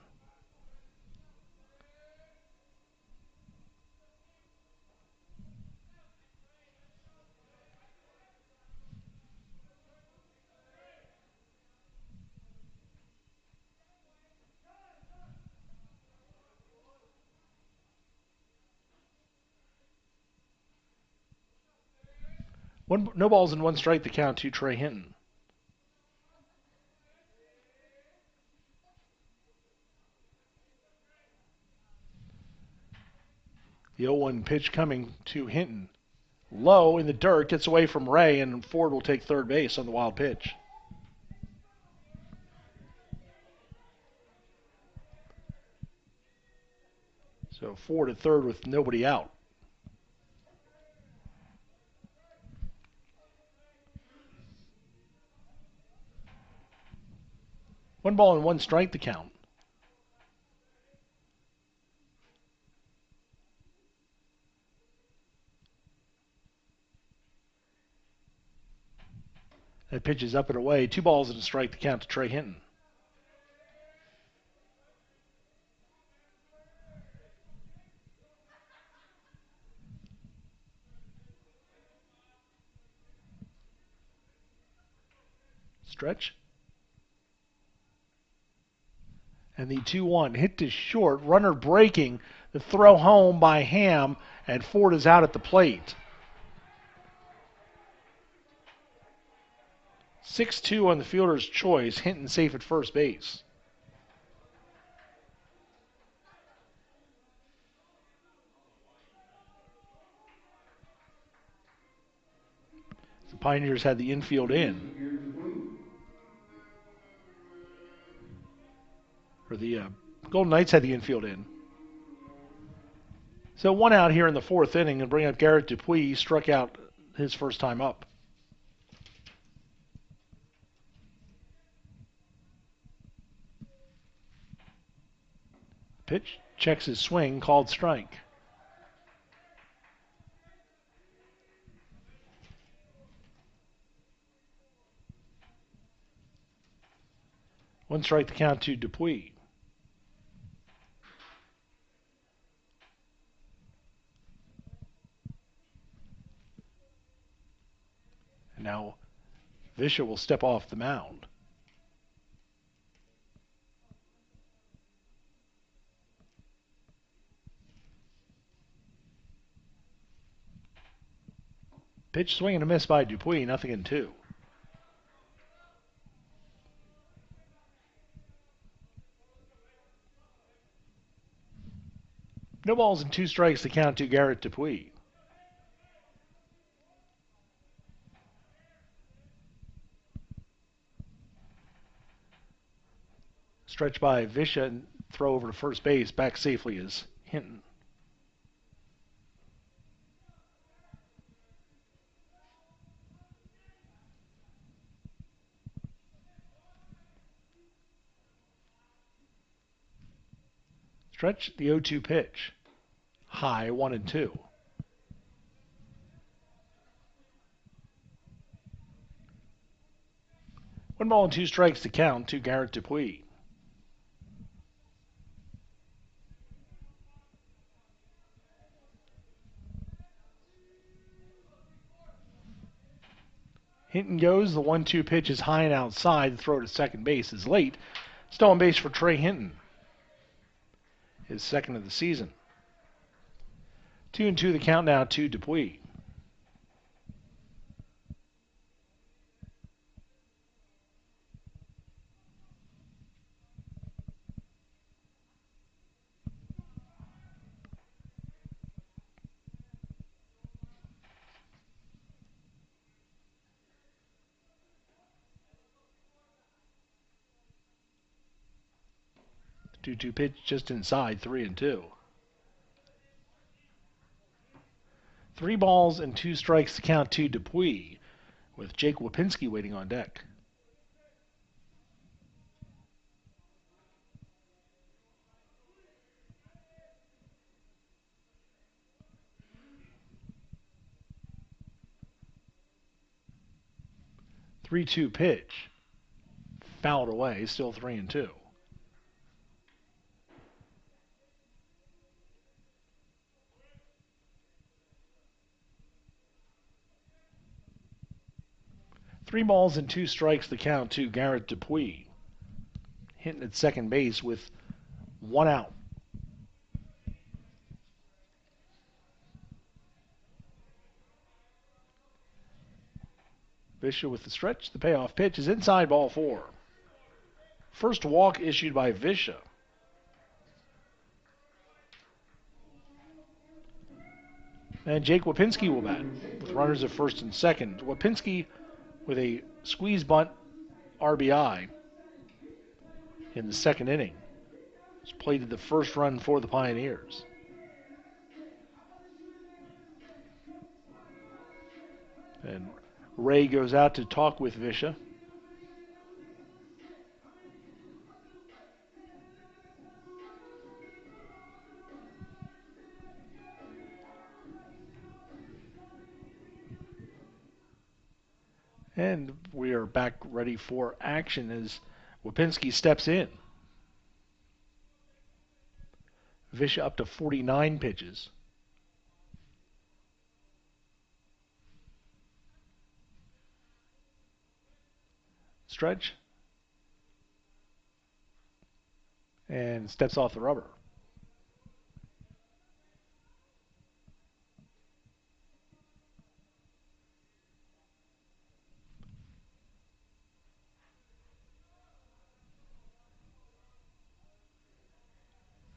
No balls and 1 strike the count to Trey Hinton. The 0-1 pitch coming to Hinton. Low in the dirt, gets away from Ray, and Ford will take third base on the wild pitch. So Ford at third with nobody out. One ball and 1 strike to count. That pitch is up and away. 2 balls and a strike to count to Trey Hinton. Stretch. And the 2-1 hit to short, runner breaking, the throw home by Ham, and Ford is out at the plate. 6-2 on the fielder's choice, Hinton safe at first base. The Pioneers had the infield in. Or the Golden Knights had the infield in. So 1 out here in the 4th inning and bring up Garrett Dupuis. He struck out his first time up. Pitch, checks his swing, called strike. One strike to count to Dupuis. And now Visha will step off the mound. Pitch, swing and a miss by Dupuis, 0-2. No balls and 2 strikes to count to Garrett Dupuis. Stretch by Visha and throw over to first base. Back safely is Hinton. Stretch, the 0-2 pitch. High, 1-2. One ball and 2 strikes to count to Garrett Dupuis. Hinton goes. The 1-2 pitch is high and outside. The throw to second base is late. Still on base for Trey Hinton. His second of the season. 2-2 the count now to Dupuis. The 2-2 pitch just inside, 3-2. 3 balls and 2 strikes to count to Dupuis, with Jake Wapinski waiting on deck. The 3-2 pitch. Fouled away, still 3-2. Three balls and 2 strikes the count to Garrett Dupuis. Hitting at second base with 1 out. Visha with the stretch. The payoff pitch is inside, ball 4. First walk issued by Visha. And Jake Wapinski will bat with runners at first and second. Wapinski with a squeeze bunt RBI in the second inning. He's plated the first run for the Pioneers. And Ray goes out to talk with Visha. And we are back ready for action as Wapinski steps in. Visha up to 49 pitches. Stretch. and steps off the rubber.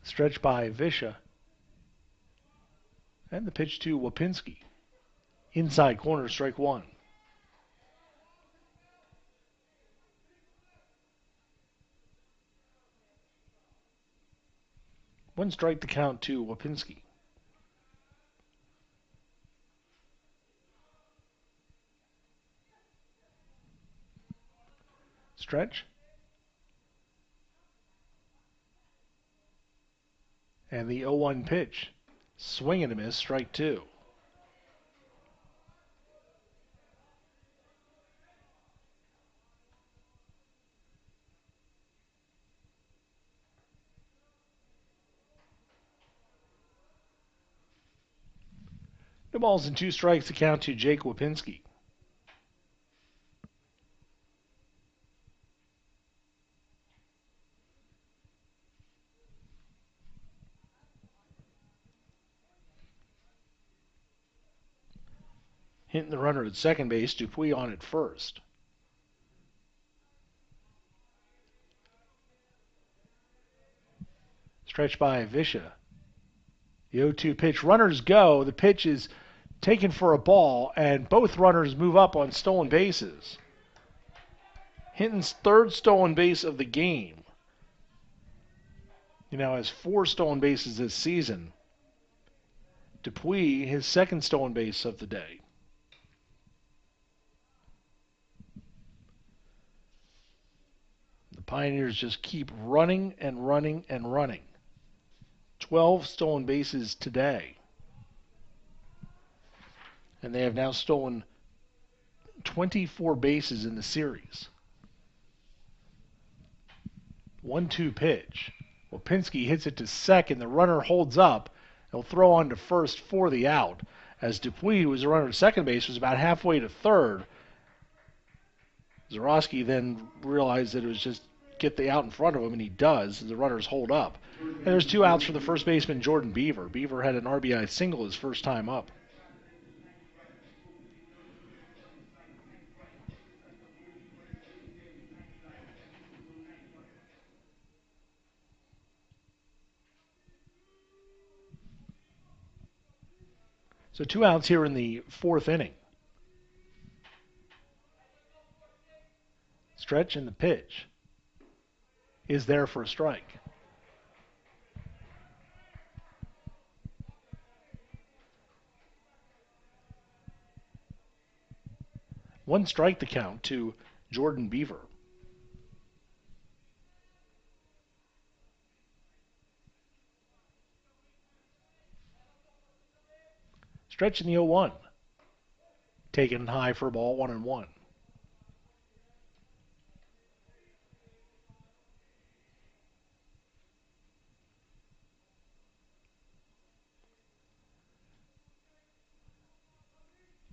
Stretch by Visha. And the pitch to Wapinski. Inside corner, strike one. One strike to count to Wapinski. Stretch. And the 0-1 pitch. Swing and a miss, strike two. No balls and two strikes to count to Jake Wapinski. Hitting the runner at second base, Dupuis on at first. Stretch by Visha. The 0-2 pitch. Runners go. The pitch is taken for a ball, and both runners move up on stolen bases. Hinton's third stolen base of the game. He now has 4 stolen bases this season. Dupuis, his second stolen base of the day. The Pioneers just keep running and running and running. 12 stolen bases today. And they have now stolen 24 bases in the series. 1-2 pitch. Wapinski hits it to second. The runner holds up. He'll throw on to first for the out. As Dupuis, who was a runner at second base, was about halfway to third. Zarowski then realized that it was just get the out in front of him, and he does. The runners hold up. And there's 2 outs for the first baseman, Jordan Beaver. Beaver had an RBI single his first time up. So 2 outs here in the 4th inning. Stretch and the pitch is there for a strike. One strike to count to Jordan Beaver. Stretch in the 0-1. Taken high for a ball, 1-1.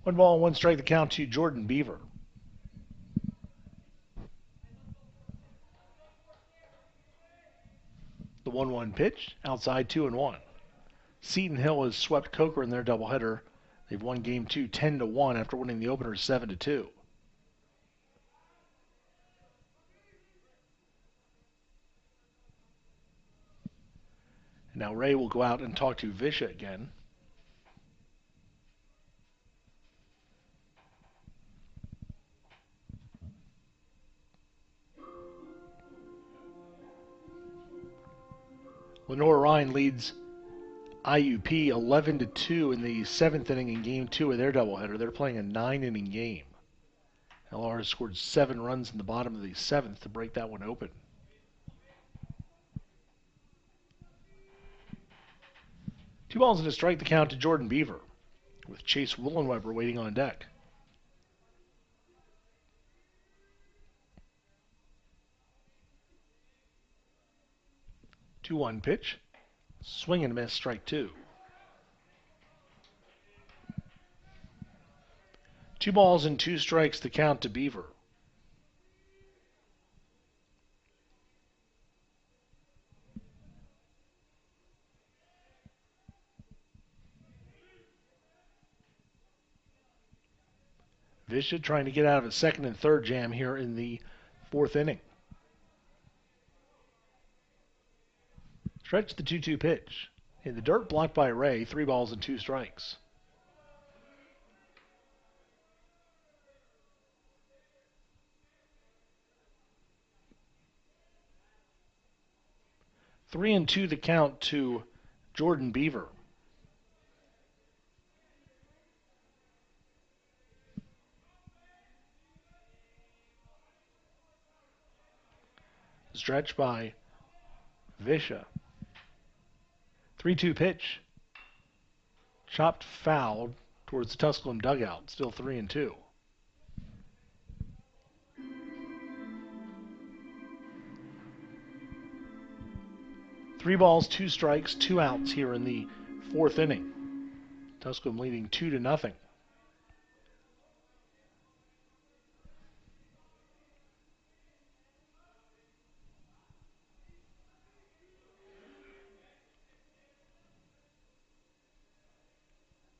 One ball and one strike to count to Jordan Beaver. The 1-1 pitch, outside 2-1. Seton Hill has swept Coker in their doubleheader. They've won game 2 10-1 after winning the opener 7-2. Now Ray will go out and talk to Visha again. Lenore Ryan leads IUP 11-2 in the 7th inning in game 2 of their doubleheader. They're playing a 9-inning game. LR has scored 7 runs in the bottom of the 7th to break that one open. Two balls and a strike to count to Jordan Beaver, with Chase Willenweber waiting on deck. Two-one pitch. Swing and a miss, strike two. 2 balls and 2 strikes to count to Beaver. Visha trying to get out of a second and third jam here in the fourth inning. Stretch the 2-2 pitch. In the dirt, blocked by Ray, 3 balls and 2 strikes. Three and 2 the count to Jordan Beaver. Stretch by Visha. 3-2 pitch. Chopped foul towards the Tusculum dugout. Still 3 and 2. Three balls, 2 strikes, 2 outs here in the fourth inning. Tusculum leading 2-0.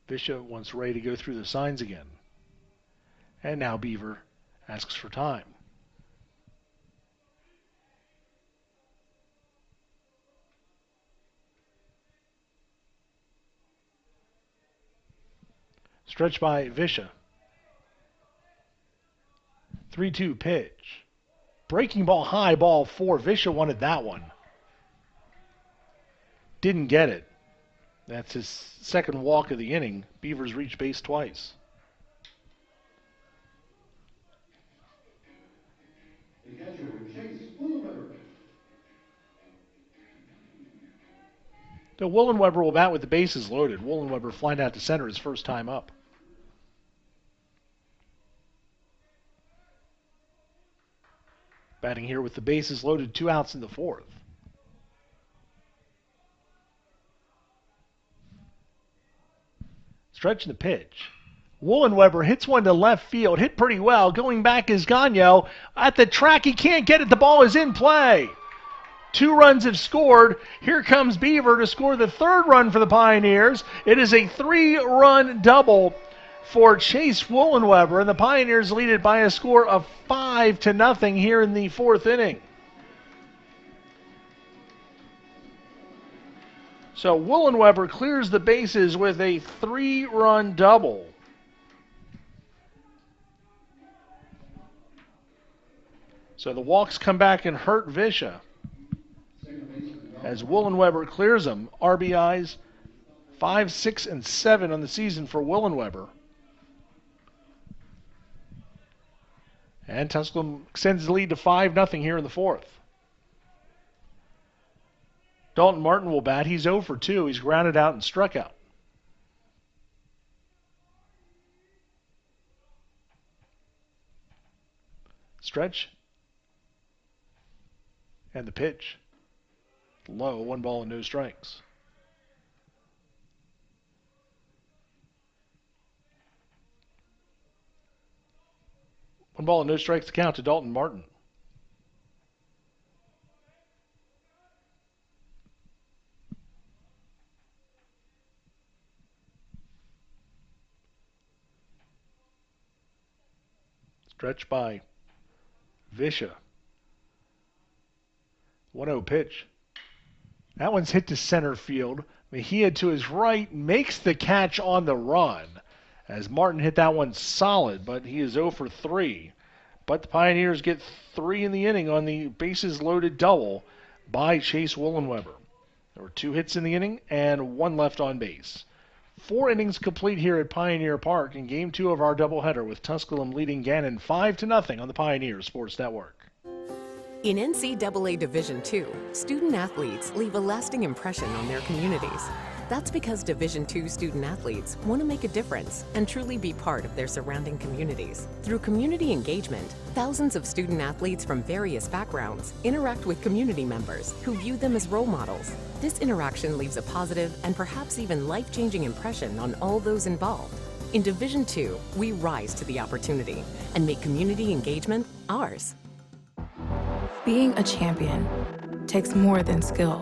Visha wants Ray to go through the signs again. And now Beaver asks for time. Stretch by Visha. 3-2 pitch. Breaking ball, high ball 4. Visha wanted that one. Didn't get it. That's his second walk of the inning. Beavers reached base twice. So Wollenweber will bat with the bases loaded. Wollenweber flying out to center his first time up. Batting here with the bases loaded, 2 outs in the fourth. Stretching the pitch. Wollenweber hits one to left field. Hit pretty well. Going back is Gannon. At the track, he can't get it. The ball is in play. 2 runs have scored. Here comes Beaver to score the 3rd run for the Pioneers. It is a 3-run double for Chase Wollenweber, and the Pioneers lead it by a score of 5-0 here in the 4th inning. So Wollenweber clears the bases with a 3-run double. So the walks come back and hurt Visha. As Wollenweber clears them, RBIs 5, 6, and 7 on the season for Wollenweber. And Tusculum extends the lead to 5-0 here in the 4th. Dalton Martin will bat. He's 0 for 2. He's grounded out and struck out. Stretch. And the pitch. Low, 1 ball and no strikes. One ball and no strikes to count to Dalton Martin. Stretch by Visha. 1-0 pitch. That one's hit to center field. Mejia to his right makes the catch on the run. As Martin hit that one solid, but he is 0 for 3. But the Pioneers get 3 in the inning on the bases loaded double by Chase Wollenweber. There were 2 hits in the inning and 1 left on base. 4 innings complete here at Pioneer Park in Game 2 of our doubleheader, with Tusculum leading Gannon 5-0 on the Pioneer Sports Network. In NCAA Division II, student athletes leave a lasting impression on their communities. That's because Division II student athletes want to make a difference and truly be part of their surrounding communities. Through community engagement, thousands of student athletes from various backgrounds interact with community members who view them as role models. This interaction leaves a positive and perhaps even life-changing impression on all those involved. In Division II, we rise to the opportunity and make community engagement ours. Being a champion takes more than skill,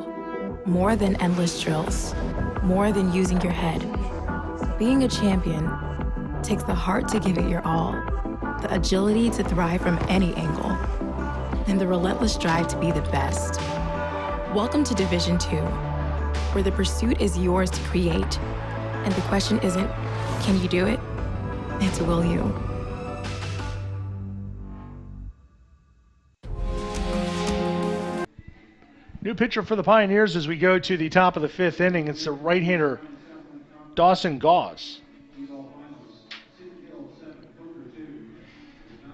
more than endless drills, more than using your head. Being a champion takes the heart to give it your all the agility to thrive from any angle, and the relentless drive to be the best. Welcome to Division 2, where the pursuit is yours to create, and the question isn't, can you do it? It's will you? New pitcher for the Pioneers as we go to the top of the 5th inning. It's the right-hander Dawson Goss.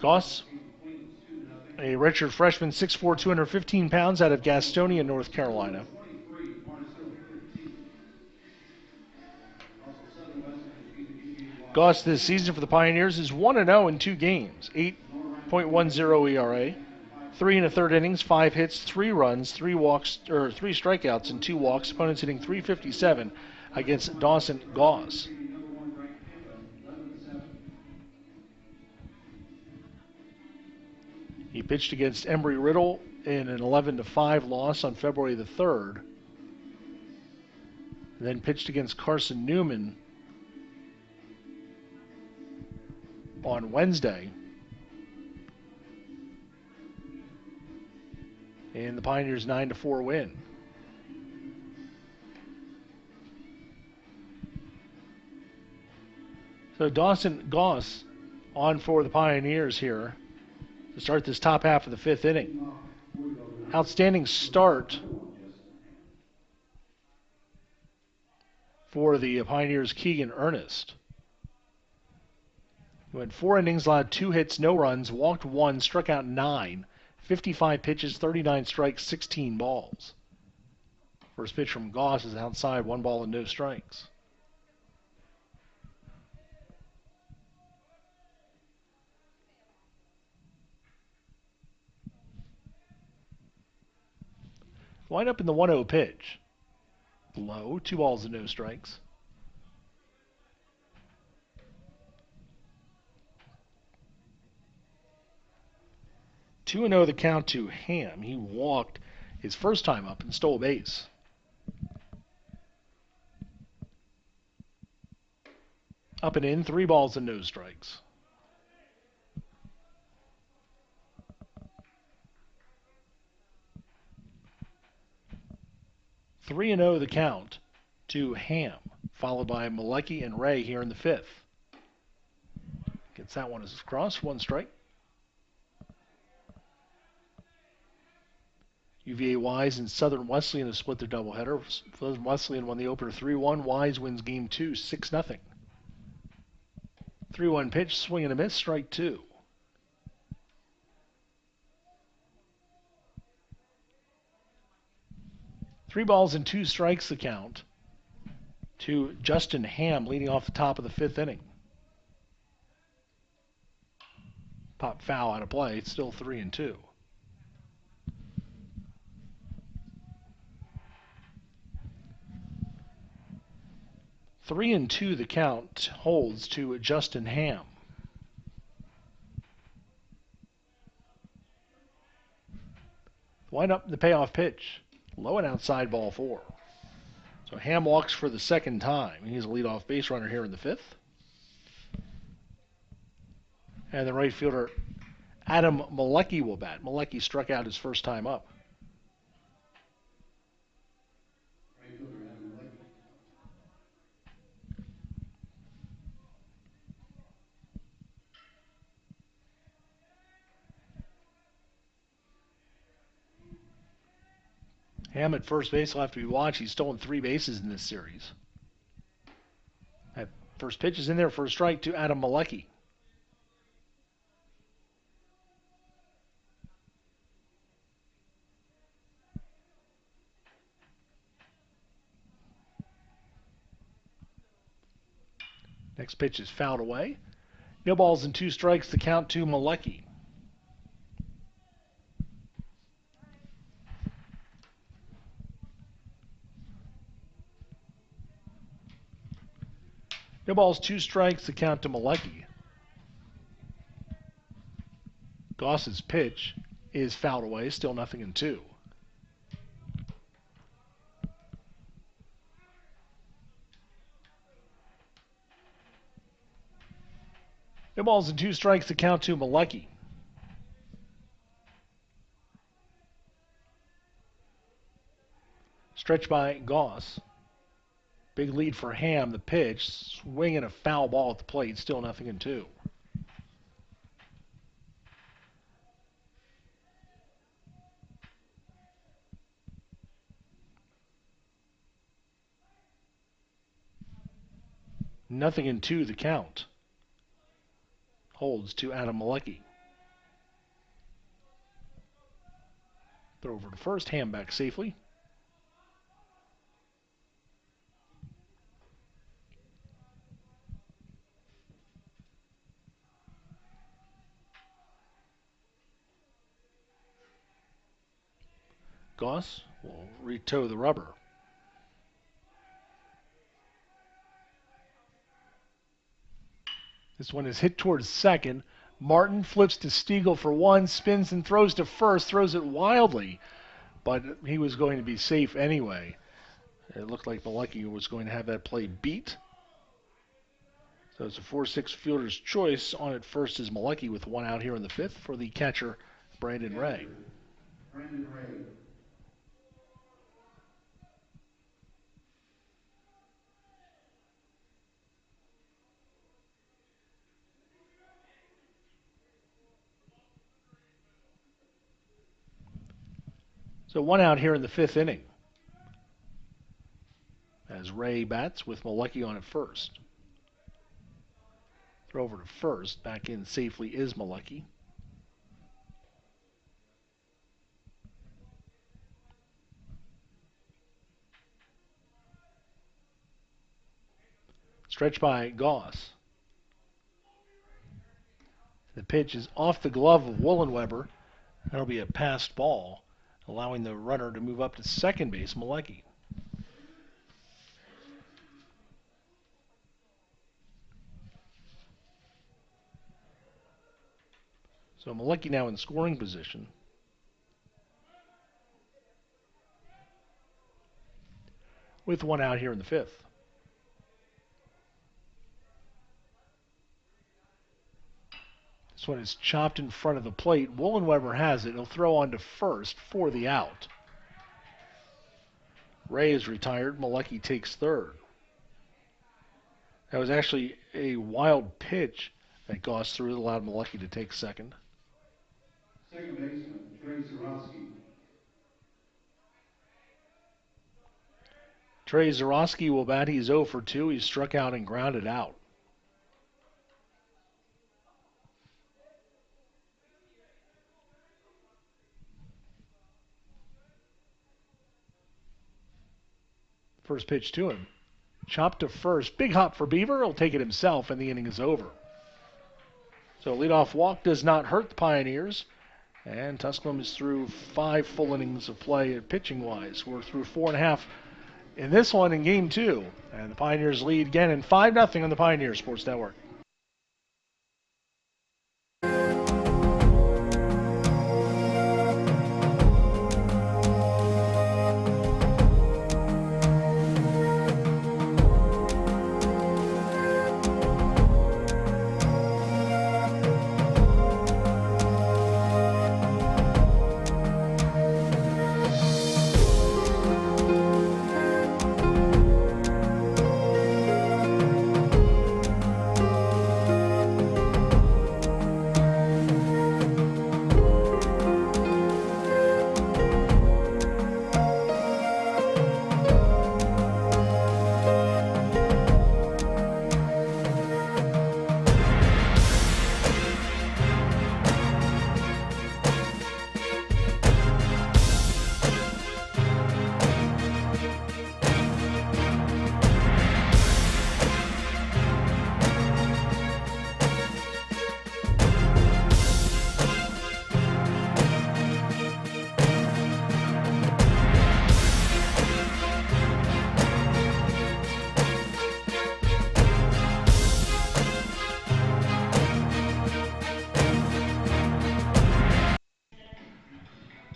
Goss, a redshirt freshman, 6'4", 215 pounds, out of Gastonia, North Carolina. Goss this season for the Pioneers is 1-0 in 2 games, 8.10 ERA. 3 1/3 innings, 5 hits, 3 runs, 3 strikeouts, and 2 walks. Opponents hitting .357 against Dawson Goss. He pitched against Embry-Riddle in an 11-5 loss on February the 3rd. And then pitched against Carson Newman on Wednesday. And the Pioneers' 9-4 win. So Dawson Goss on for the Pioneers here to start this top half of the 5th inning. Outstanding start for the Pioneers' Keegan Ernest. He went 4 innings, allowed 2 hits, no runs, walked 1, struck out 9. 55 pitches, 39 strikes, 16 balls. First pitch from Goss is outside, 1 ball and no strikes. Line up in the 1-0 pitch. Low, 2 balls and no strikes. Two and 0 the count to Ham. He walked his first time up and stole a base. Up and in, 3 balls and no strikes. Three and 0 the count to Ham, followed by Malecki and Ray here in the 5th. Gets that one as cross, 1 strike. UVA Wise and Southern Wesleyan have split their doubleheader. Southern Wesleyan won the opener 3-1. Wise wins game 2, 6-0. 3-1 pitch, swing and a miss, strike 2. Three balls and 2 strikes the count to Justin Ham, leading off the top of the 5th inning. Pop foul out of play. It's still 3-2. Three and 2 the count holds to Justin Ham. Wind up the payoff pitch. Low and outside, ball 4. So Ham walks for the second time. He's a leadoff base runner here in the 5th. And the right fielder Adam Malecki will bat. Malecki struck out his first time up. Ham at first base will have to be watched. He's stolen 3 bases in this series. That first pitch is in there for a strike to Adam Malecki. Next pitch is fouled away. No balls and 2 strikes, the count to Malecki. No balls, 2 strikes, the count to Malecki. Goss's pitch is fouled away, still 0-2. 2 balls and 2 strikes to count to Malecki. Stretch by Goss. Big lead for Ham. The pitch. Swinging a foul ball at the plate. Still 0-2. Nothing in 2 the count. Holds to Adam Malecki. Throw over to first. Ham back safely. Goss will retow the rubber. This one is hit towards second. Martin flips to Stiegel for 1, spins and throws to first, throws it wildly, but he was going to be safe anyway. It looked like Malecki was going to have that play beat. So it's a 4-6 fielder's choice. On at first is Malecki with 1 out here in the 5th for the catcher, Brandon Ray. So 1 out here in the 5th inning. As Ray bats with Malecki on at first. Throw over to first. Back in safely is Malecki. Stretch by Goss. The pitch is off the glove of Wollenweber. That'll be a passed ball, allowing the runner to move up to second base, Malecki. So Malecki now in scoring position. With 1 out here in the 5th. This one is chopped in front of the plate. Wollenweber has it. He'll throw on to first for the out. Ray is retired. Malecki takes third. That was actually a wild pitch that Goss threw that allowed Malecki to take second. Second baseman, Trey Zarowski. Trey Zarowski will bat. He's 0 for 2. He's struck out and grounded out. First pitch to him. Chopped to first. Big hop for Beaver. He'll take it himself, and the inning is over. So leadoff walk does not hurt the Pioneers. And Tusculum is through 5 full innings of play pitching-wise. We're through 4.5 in this one in Game 2. And the Pioneers lead Gannon 5-0 on the Pioneer Sports Network.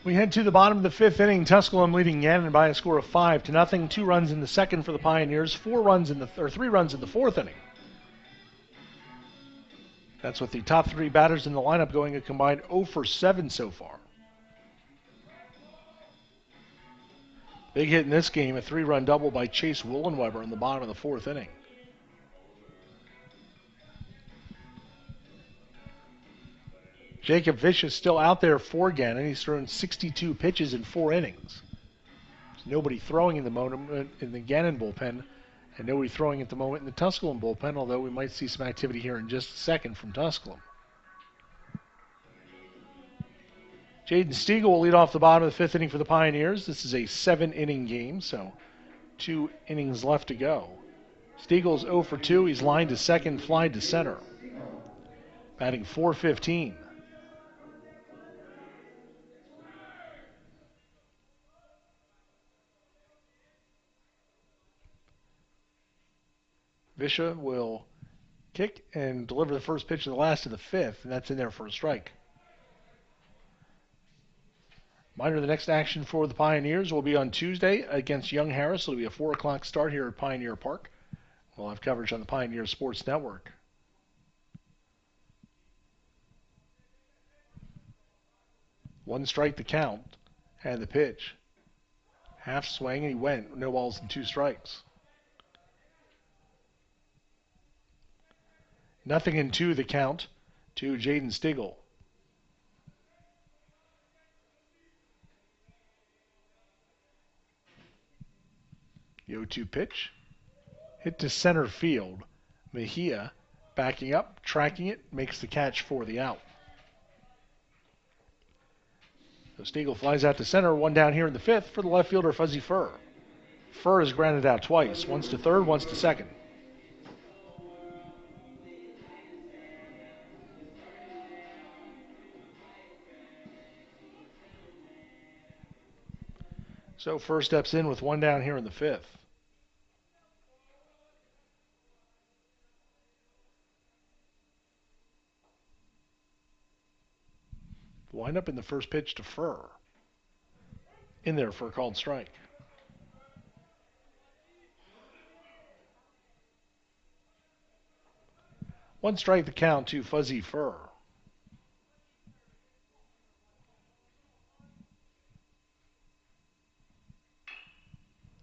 We head to the bottom of the 5th inning. Tusculum leading Gannon by a score of 5-0. 2 runs in the second for the Pioneers. 3 runs in the 4th inning. That's with the top 3 batters in the lineup going a combined 0 for 7 so far. Big hit in this game, a 3-run double by Chase Woolenweber in the bottom of the 4th inning. Jacob Fish is still out there for Gannon. He's thrown 62 pitches in 4 innings. There's nobody throwing in the moment in the Gannon bullpen, and nobody throwing at the moment in the Tusculum bullpen, although we might see some activity here in just a second from Tusculum. Jaden Stiegel will lead off the bottom of the 5th inning for the Pioneers. This is a 7-inning game, so 2 innings left to go. Stiegel's 0 for 2. He's lined to second, fly to center. Batting .415. Visha will kick and deliver the first pitch of the last of the 5th, and that's in there for a strike. Reminder, the next action for the Pioneers will be on Tuesday against Young Harris. It'll be a 4 o'clock start here at Pioneer Park. We'll have coverage on the Pioneer Sports Network. One strike the count, and the pitch. Half swing, and he went. No balls and 2 strikes. 0-2 the count to Jaden Stiegel. The 0-2 pitch. Hit to center field. Mejia backing up, tracking it, makes the catch for the out. So Stiegel flies out to center, 1 down here in the 5th for the left fielder Fuzzy Furr. Furr is grounded out twice, once to third, once to second. So Furr steps in with 1 down here in the 5th. Wind up in the first pitch to Furr. In there for a called strike. One strike the count to Fuzzy Furr.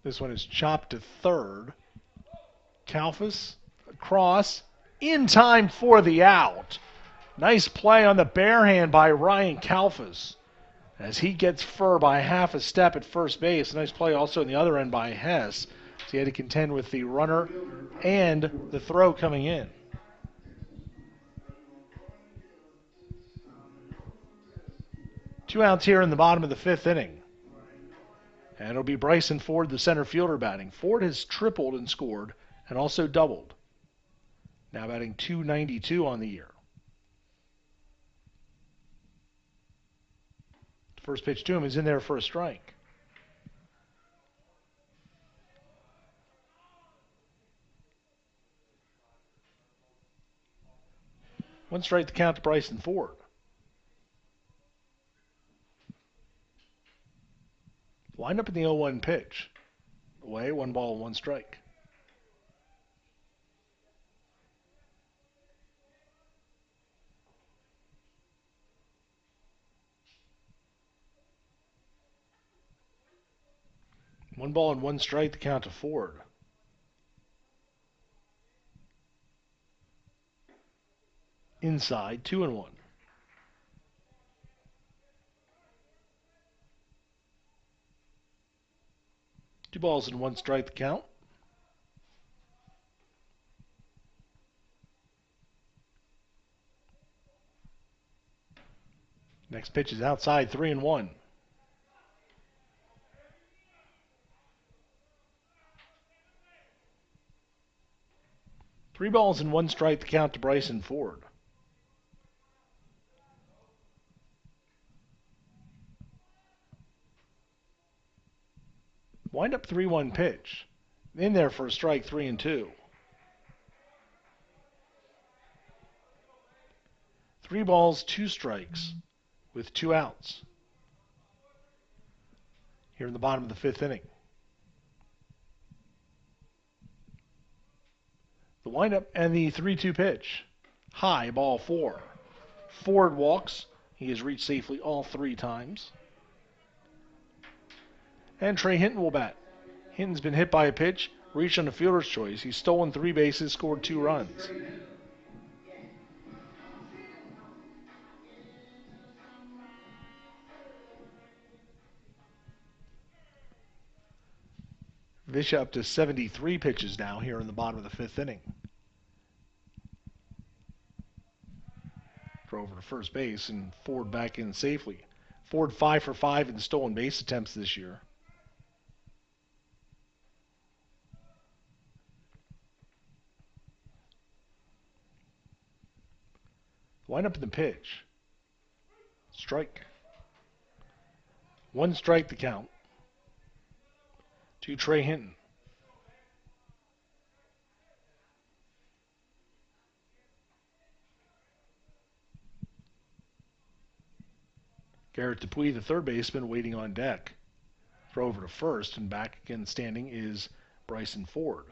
This one is chopped to third. Kalfas across in time for the out. Nice play on the bare hand by Ryan Kalfas as he gets Furr by half a step at first base. Nice play also on the other end by Hess. So he had to contend with the runner and the throw coming in. Two outs here in the bottom of the 5th inning. And it'll be Bryson Ford, the center fielder, batting. Ford has tripled and scored and also doubled. Now batting .292 on the year. First pitch to him is in there for a strike. One strike to count to Bryson Ford. Lined up in the 0-1 pitch. Away, 1 ball, 1 strike. One ball and 1 strike to count to Ford. Inside, 2-1. Two balls and 1 strike to count. Next pitch is outside, 3-1. Three balls and 1 strike to count to Bryson Ford. Wind up 3-1 pitch. In there for a strike, 3-2. 3 balls, 2 strikes with 2 outs. Here in the bottom of the 5th inning. The windup and the 3-2 pitch. High, ball 4. Ford walks. He has reached safely all 3 times. And Trey Hinton will bat. Hinton's been hit by a pitch, reached on a fielder's choice. He's stolen 3 bases, scored 2 runs. Vish up to 73 pitches now here in the bottom of the 5th inning. Throw over to first base and Ford back in safely. Ford 5 for 5 in stolen base attempts this year. Wind up in the pitch. Strike. 1 strike the count to Trey Hinton. Garrett Dupuis, the third baseman, waiting on deck. Throw over to first, and back again standing is Bryson Ford.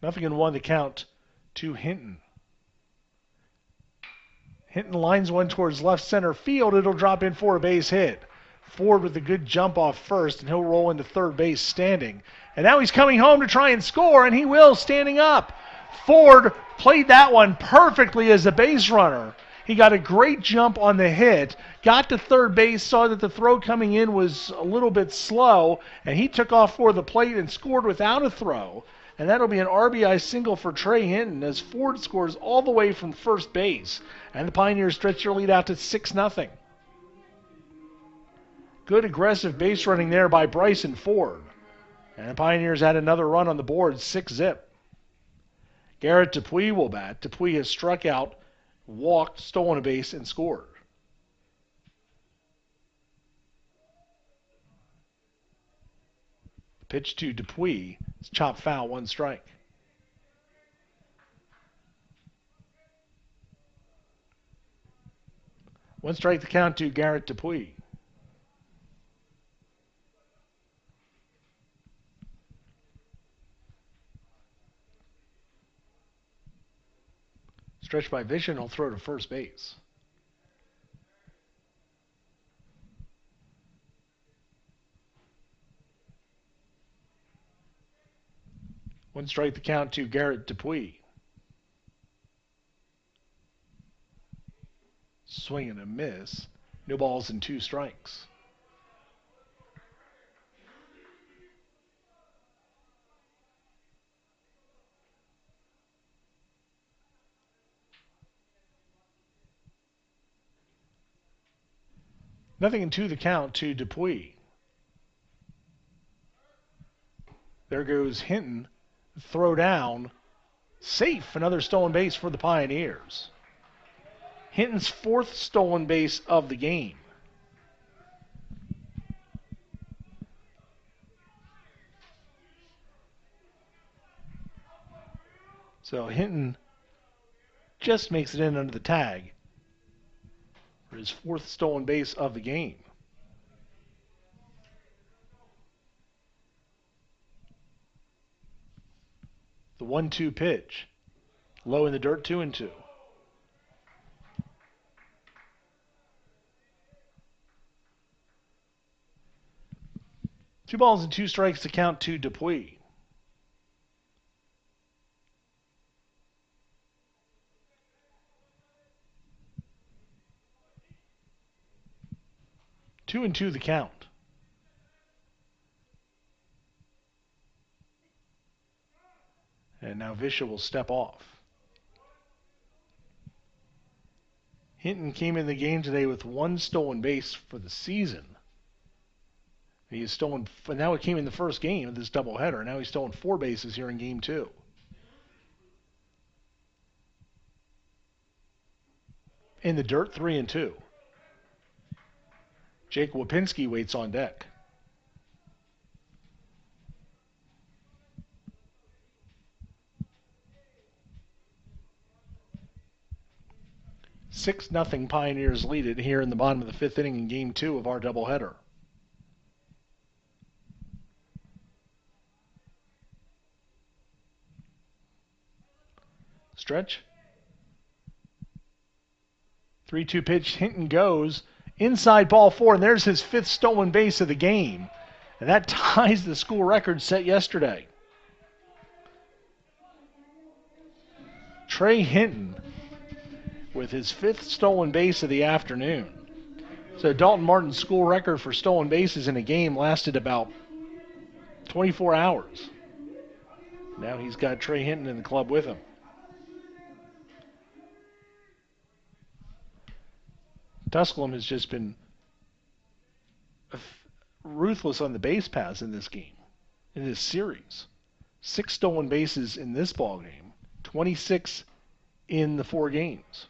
Nothing in 1 the count to Hinton. Hinton lines one towards left center field. It'll drop in for a base hit. Ford with a good jump off first, and he'll roll into third base standing. And now he's coming home to try and score, and he will, standing up. Ford played that one perfectly as a base runner. He got a great jump on the hit, got to third base, saw that the throw coming in was a little bit slow, and he took off for the plate and scored without a throw. And that'll be an RBI single for Trey Hinton as Ford scores all the way from first base. And the Pioneers stretch their lead out to 6-0. Good aggressive base running there by Bryson Ford. And the Pioneers had another run on the board, 6-0. Garrett Dupuis will bat. Dupuis has struck out, walked, stolen a base, and scored. Pitch to Dupuis. It's chopped foul, 1 strike. One strike to count to Garrett Dupuis. Stretched by Vision, he'll throw to first base. One strike to count to Garrett Dupuis. Swing and a miss. No balls and 2 strikes. Nothing in 2 the count to Dupuis. There goes Hinton. Throw down. Safe. Another stolen base for the Pioneers. Hinton's 4th stolen base of the game. So Hinton just makes it in under the tag for his 4th stolen base of the game. The 1-2 pitch. Low in the dirt, 2-2. Two balls and 2 strikes to count to Dupuis. Two and 2 the count. And now Visha will step off. Hinton came in the game today with 1 stolen base for the season. He has stolen, now it came in the first game of this doubleheader. Now he's stolen 4 bases here in game 2. In the dirt, 3-2. Jake Wapinski waits on deck. Six-0 Pioneers lead it here in the bottom of the 5th inning in game 2 of our doubleheader. stretch. 3-2 pitch. Hinton goes. Inside ball 4, and there's his 5th stolen base of the game. And that ties the school record set yesterday. Trey Hinton with his 5th stolen base of the afternoon. So Dalton Martin's school record for stolen bases in a game lasted about 24 hours. Now he's got Trey Hinton in the club with him. Tusculum has just been ruthless on the base paths in this game, in this series. 6 stolen bases in this ball game, 26 in the 4 games.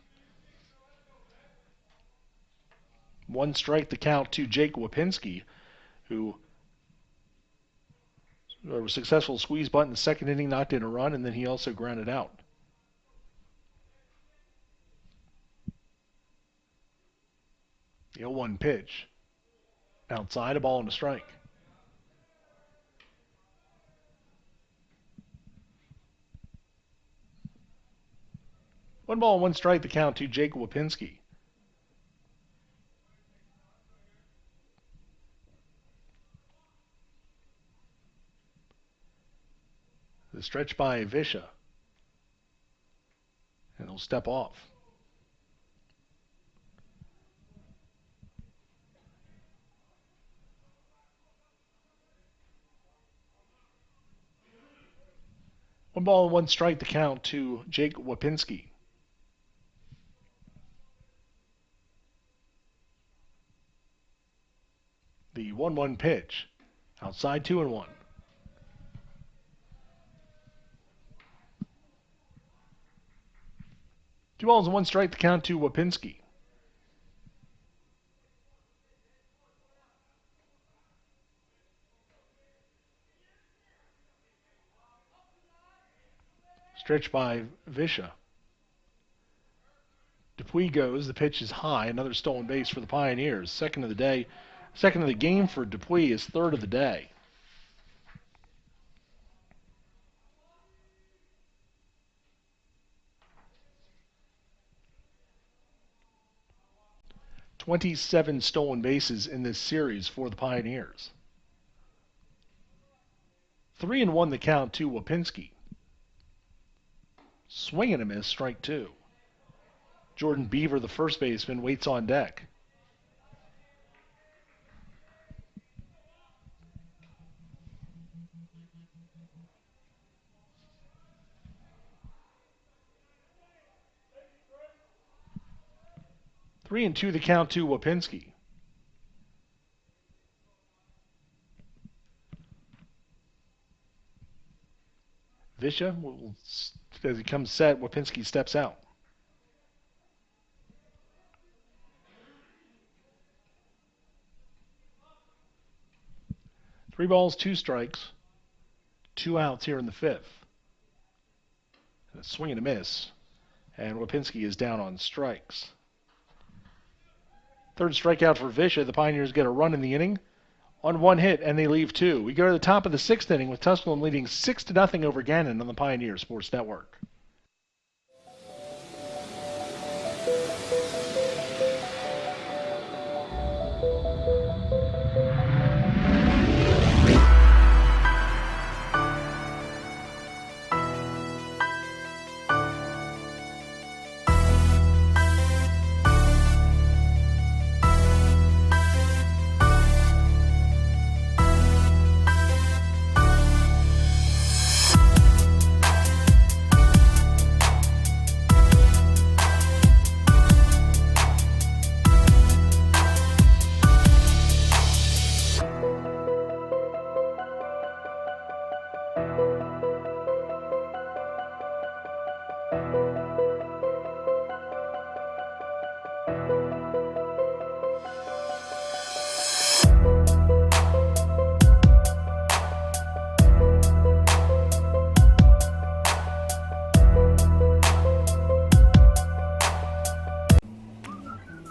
1 strike the count to Jake Wapinski, who was successful squeeze bunt in the 2nd inning, knocked in a run, and then he also grounded out. The 0-1 pitch. Outside, a ball and a strike. One ball and 1 strike the count to Jake Wapinski. The stretch by Visha. And he'll step off. One ball and 1 strike the count to Jake Wapinski. The 1-1 pitch. Outside 2-1. Two balls and 1 strike the count to Wapinski. Stretch by Visha. Dupuis goes. The pitch is high. Another stolen base for the Pioneers. Second of the day. Second of the game for Dupuis is 3rd of the day. "27 stolen bases in this series for the Pioneers. 3-1 the count to Wapinski. Swing and a miss, strike 2. Jordan Beaver, the first baseman, waits on deck. Three and 2 the count to Wapinski. Visha, as he comes set, Wapinski steps out. Three balls, 2 strikes, 2 outs here in the 5th. A swing and a miss, and Wapinski is down on strikes. 3rd strikeout for Visha. The Pioneers get a run in the inning on 1 hit, and they leave 2. We go to the top of the 6th inning with Tusculum leading 6-0 over Gannon on the Pioneer Sports Network.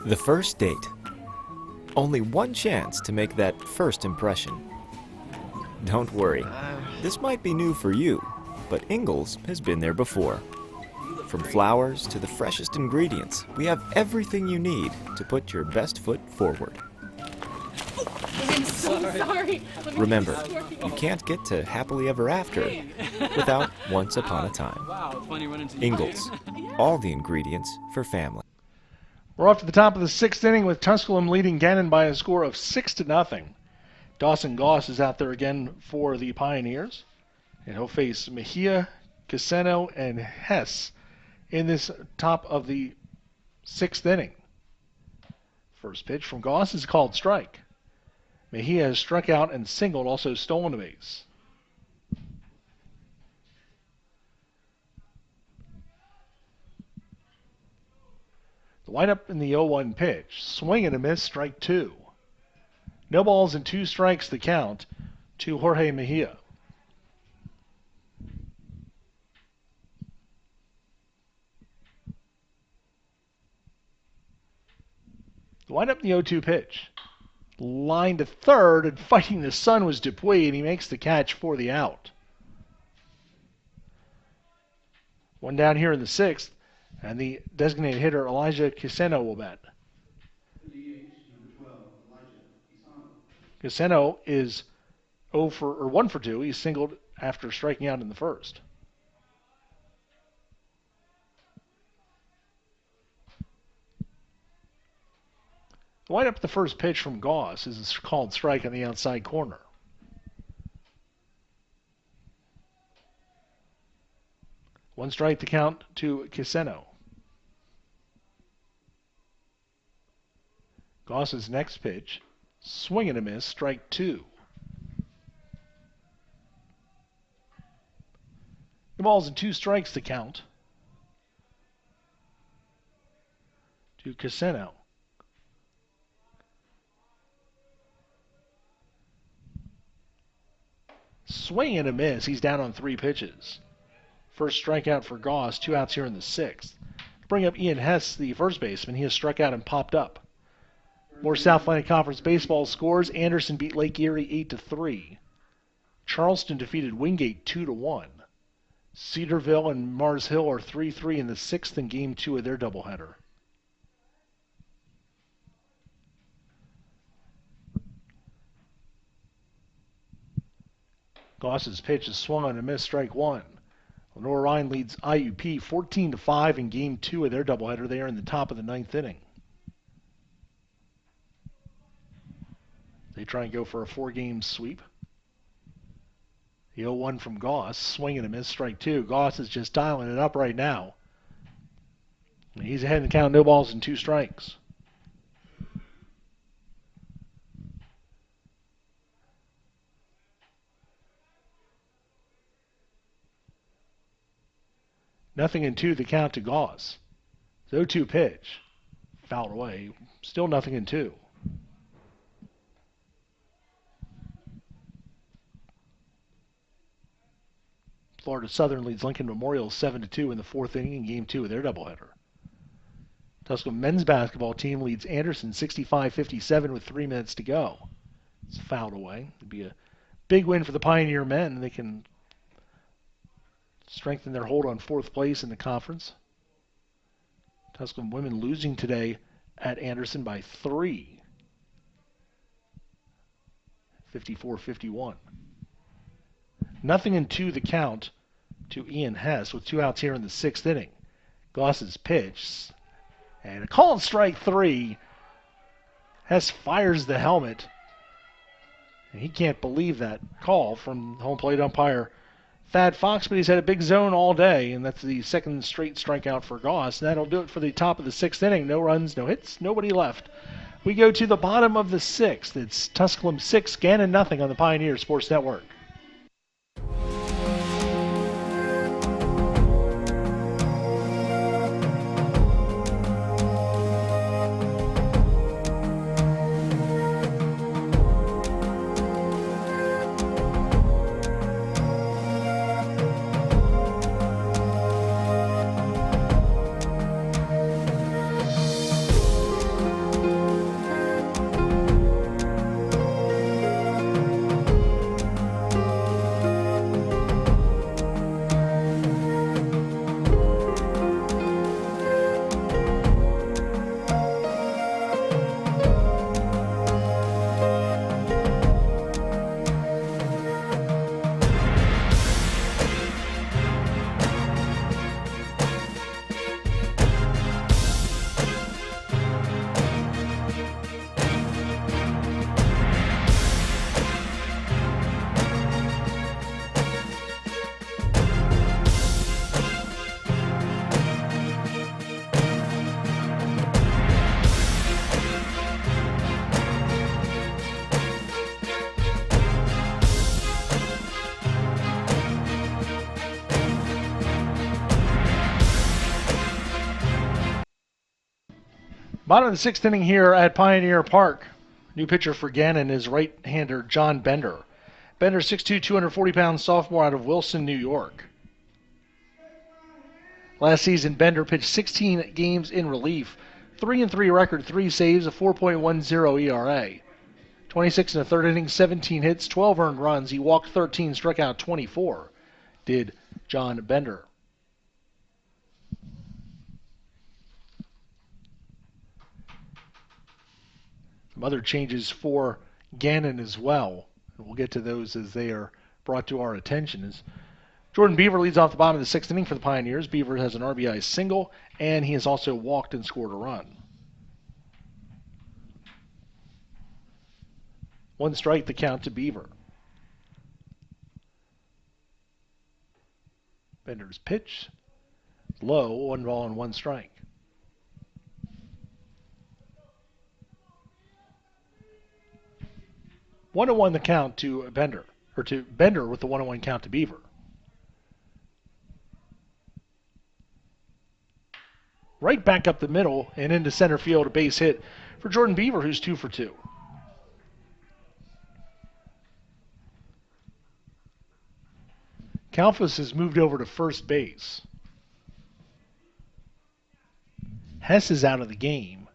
The first date. Only one chance to make that first impression. Don't worry, this might be new for you, but Ingalls has been there before. From flowers to the freshest ingredients, we have everything you need to put your best foot forward. I'm so sorry. Remember, you can't get to happily ever after without once upon a time. Wow, it's funny running into you. Ingalls, all the ingredients for family. We're off to the top of the 6th inning with Tusculum leading Gannon by a score of 6-0. Dawson Goss is out there again for the Pioneers. And he'll face Mejia, Caseno, and Hess in this top of the 6th inning. First pitch from Goss is called strike. Mejia has struck out and singled, also stolen a base. The windup in the 0-1 pitch. Swing and a miss, strike 2. No balls and 2 strikes the count to Jorge Mejia. The windup in the 0-2 pitch. Line to third, and fighting the sun was Dupuis, and he makes the catch for the out. One down here in the 6th, and the designated hitter Elijah Caseno will bat. Caseno is 1 for 2. He's singled after striking out in the first. The windup the first pitch from Goss is called strike on the outside corner. One strike to count to Caseno. Goss's next pitch, swing and a miss, strike 2. The ball's in 2 strikes to count to Caseno. Swing and a miss. He's down on 3 pitches. First strikeout for Goss. 2 outs here in the 6th. Bring up Ian Hess, the first baseman. He has struck out and popped up. More South Atlantic Conference baseball scores. Anderson beat Lake Erie 8-3. Charleston defeated Wingate 2-1. Cedarville and Mars Hill are 3-3 in the 6th in Game 2 of their doubleheader. Goss's pitch is swung on a miss, strike 1. Lenore Ryan leads IUP 14-5 in Game 2 of their doubleheader. They are in the top of the 9th inning. They try and go for a 4-game sweep. The 0-1 from Goss, swing and a miss, strike 2. Goss is just dialing it up right now. He's ahead in the count, no balls and 2 strikes. Nothing in 2 the count to Goss. 0-2 pitch. Fouled away. Still nothing in 2. Florida Southern leads Lincoln Memorial 7-2 in the 4th inning in Game 2 of their doubleheader. Tusculum men's basketball team leads Anderson 65-57 with 3 minutes to go. It's fouled away. It'd be a big win for the Pioneer men. They can strengthen their hold on 4th place in the conference. Tusculum women losing today at Anderson by 3. 54-51. Nothing in 2 the count to Ian Hess with 2 outs here in the 6th inning. Goss's pitch. And a call on strike 3. Hess fires the helmet. And he can't believe that call from home plate umpire Thad Fox, but he's had a big zone all day, and that's the 2nd straight strikeout for Goss. And that'll do it for the top of the 6th inning. No runs, no hits, nobody left. We go to the bottom of the 6th. It's Tusculum 6, Gannon nothing on the Pioneer Sports Network. Bottom of the 6th inning here at Pioneer Park. New pitcher for Gannon is right-hander John Bender. Bender, 6'2", 240-pound sophomore out of Wilson, New York. Last season, Bender pitched 16 games in relief, 3-3 record, 3 saves, a 4.10 ERA. 26 in the third inning, 17 hits, 12 earned runs. He walked 13, struck out 24. Did John Bender. Some other changes for Gannon as well. And we'll get to those as they are brought to our attention. Jordan Beaver leads off the bottom of the 6th inning for the Pioneers. Beaver has an RBI single, and he has also walked and scored a run. 1 strike, the count to Beaver. Bender's pitch, low, 1 ball and 1 strike. One and 1 the count to Bender, or to Bender with the 1-1 count to Beaver. Right back up the middle and into center field, a base hit for Jordan Beaver, who's 2 for 2. Kalfas has moved over to first base. Hess is out of the game.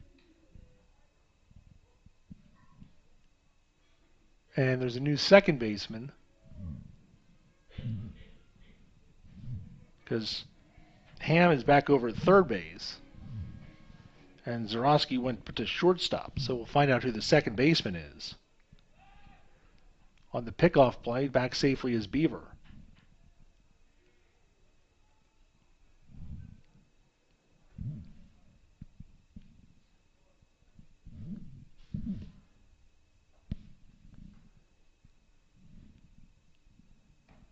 And there's a new second baseman. Because Ham is back over at third base. And Zarowski went to shortstop. So we'll find out who the second baseman is. On the pickoff play, back safely is Beaver.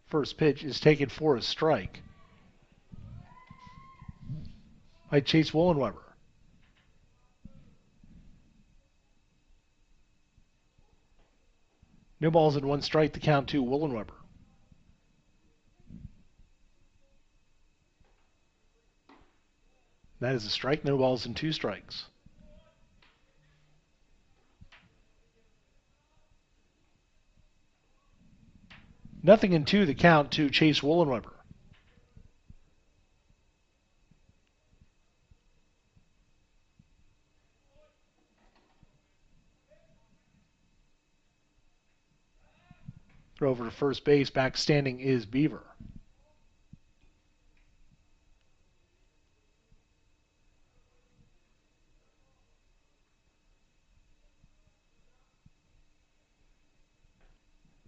First pitch is taken for a strike by Chase Wollenweber. No balls and 1 strike, the count to Wollenweber. That is a strike, no balls and 2 strikes. Nothing in 2, the count to Chase Wollenweber. Throw over to first base, back standing is Beaver.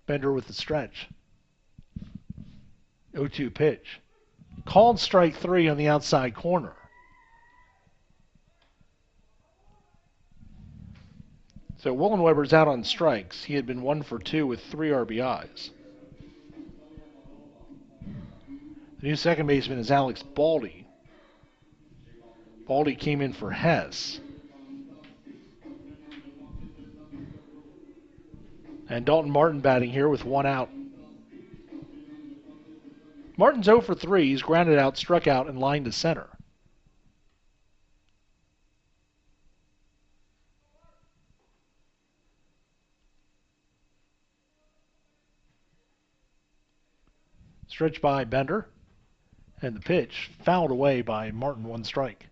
Bender with the stretch. 0-2 pitch. Called strike 3 on the outside corner. So Wollenweber's out on strikes. He had been 1 for 2 with 3 RBIs. The new second baseman is Alex Baldy. Baldy came in for Hess. And Dalton Martin batting here with 1 out. Martin's 0 for 3. He's grounded out, struck out, and lined to center. Stretch by Bender. And the pitch fouled away by Martin, 1 strike.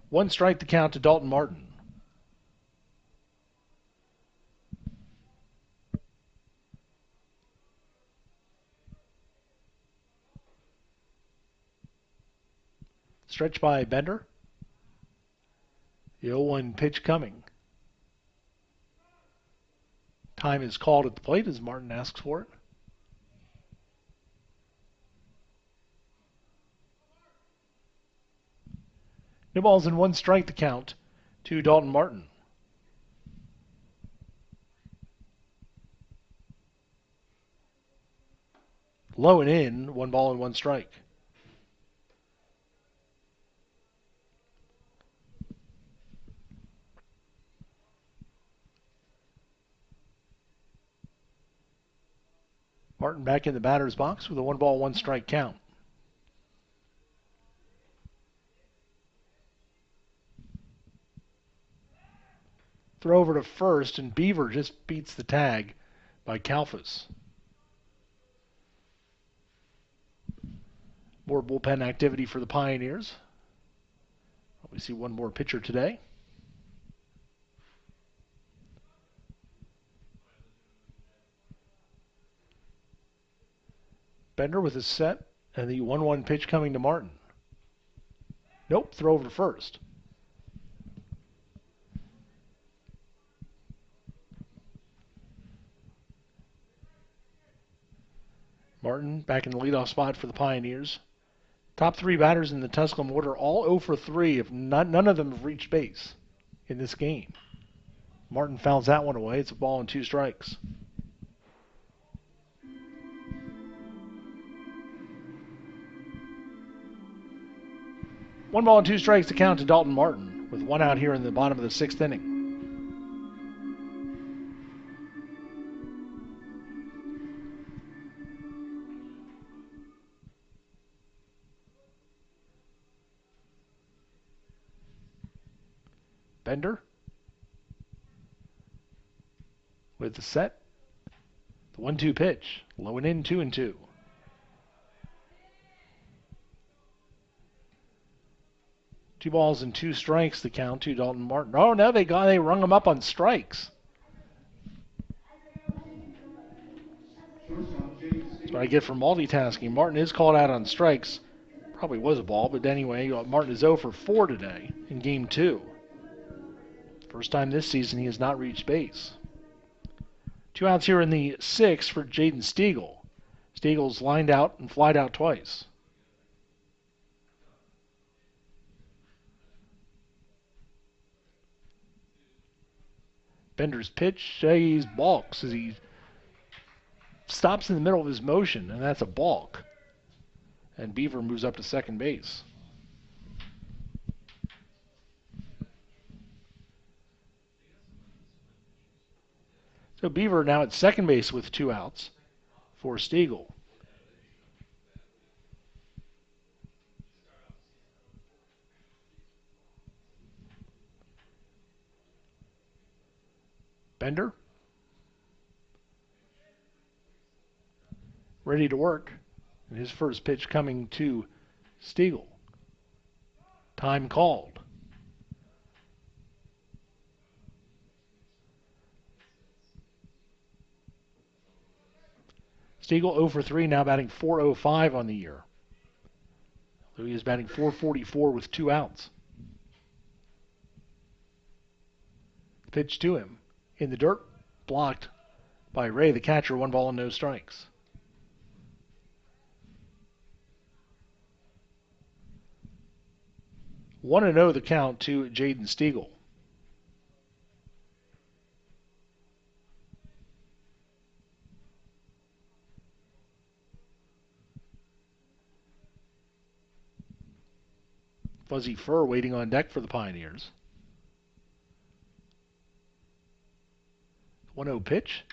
One strike to count to Dalton Martin. Stretch by Bender. The 0-1 pitch coming. Time is called at the plate as Martin asks for it. No balls and 1 strike to count to Dalton Martin. Low and in, 1 ball and 1 strike. Martin back in the batter's box with a 1 ball, 1 strike count. Throw over to first, and Beaver just beats the tag by Kalfas. More bullpen activity for the Pioneers. We see one more pitcher today. Bender with his set, and the 1-1 pitch coming to Martin. Nope, throw over to first. Martin back in the leadoff spot for the Pioneers. Top 3 batters in the Tusculum order, all 0 for 3. If none of them have reached base in this game. Martin fouls that one away. It's a ball and 2 strikes. One ball and 2 strikes to count to Dalton Martin, with 1 out here in the bottom of the 6th inning. Bender with the set. The 1-2 pitch. Low and in, 2-2. Two balls and 2 strikes to count to Dalton Martin. Oh, no, they rung him up on strikes. That's what I get from multitasking. Martin is called out on strikes. Probably was a ball, but anyway, Martin is 0 for 4 today in game 2. First time this season he has not reached base. 2 outs here in the 6th for Jaden Stiegel. Stiegel's lined out and flied out twice. Bender's pitch, he's balks as he stops in the middle of his motion, and that's a balk. And Beaver moves up to second base. So Beaver now at second base with 2 outs for Stiegel. Bender ready to work. And his first pitch coming to Stiegel. Time called. Stiegel 0 for 3, now batting .405 on the year. So he is batting .444 with 2 outs. Pitch to him. In the dirt, blocked by Ray, the catcher, 1 ball and no strikes. One and 0 the count to Jaden Stiegel. Fuzzy Fur waiting on deck for the Pioneers. 1-0 pitch.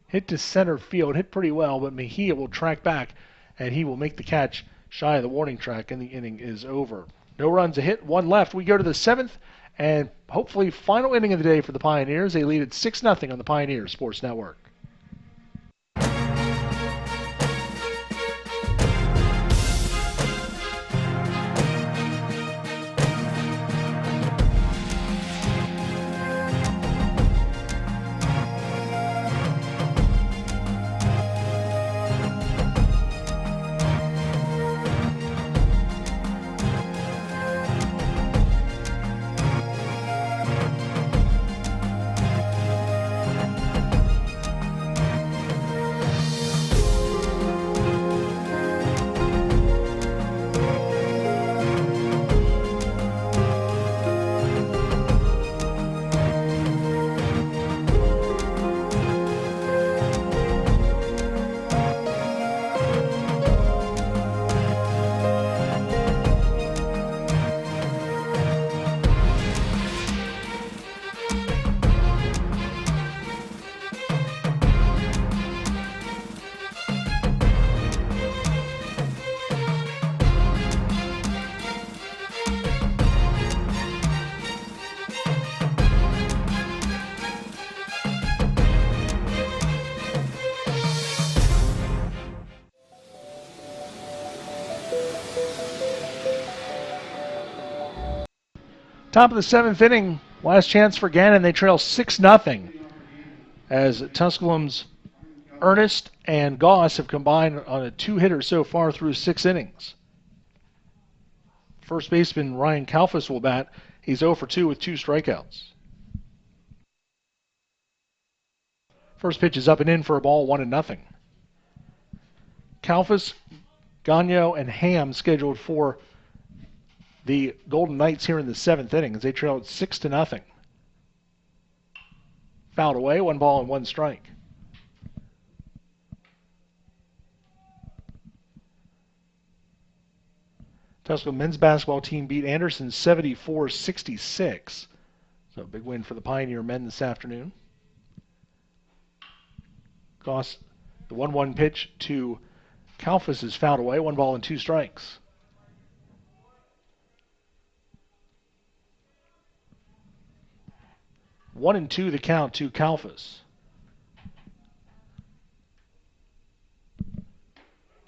Hit to center field. Hit pretty well, but Mejia will track back, and he will make the catch shy of the warning track, and the inning is over. No runs, a hit, 1 left. We go to the 7th, and hopefully final inning of the day for the Pioneers. They lead at 6-0 on the Pioneers Sports Network. Top of the 7th inning, last chance for Gannon. They trail 6-0 as Tusculum's Ernest and Goss have combined on a 2-hitter so far through 6 innings. First baseman Ryan Kalfas will bat. He's 0 for 2 with 2 strikeouts. First pitch is up and in for a ball, 1-0. Kalfas, Gannon, and Ham scheduled for the Golden Knights here in the 7th inning as they trailed 6-0. Fouled away, 1 ball and 1 strike. Tusculum men's basketball team beat Anderson 74-66. So a big win for the Pioneer men this afternoon. Goss, the 1-1 pitch to Kalfas is fouled away, 1 ball and 2 strikes. One and 2 the count to Kalfas.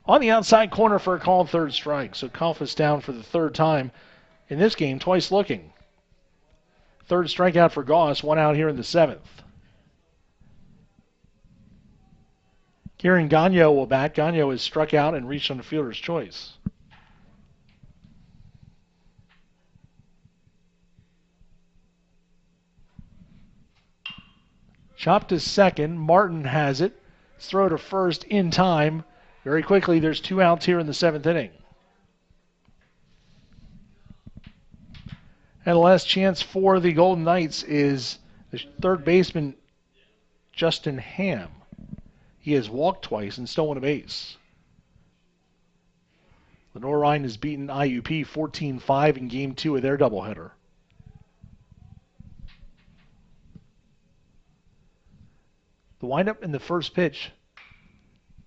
On the outside corner for a called 3rd strike. So Kalfas down for the 3rd time in this game, twice looking. 3rd strikeout for Goss, 1 out here in the 7th. Kieran Gannon will bat. Gannon is struck out and reached on the fielder's choice. Chopped to second. Martin has it. Throw to first in time. Very quickly, there's 2 outs here in the 7th inning. And the last chance for the Golden Knights is the 3rd baseman, Justin Ham. He has walked twice and stolen a base. Lenore Ryan has beaten IUP 14-5 in Game 2 of their doubleheader. The windup in the first pitch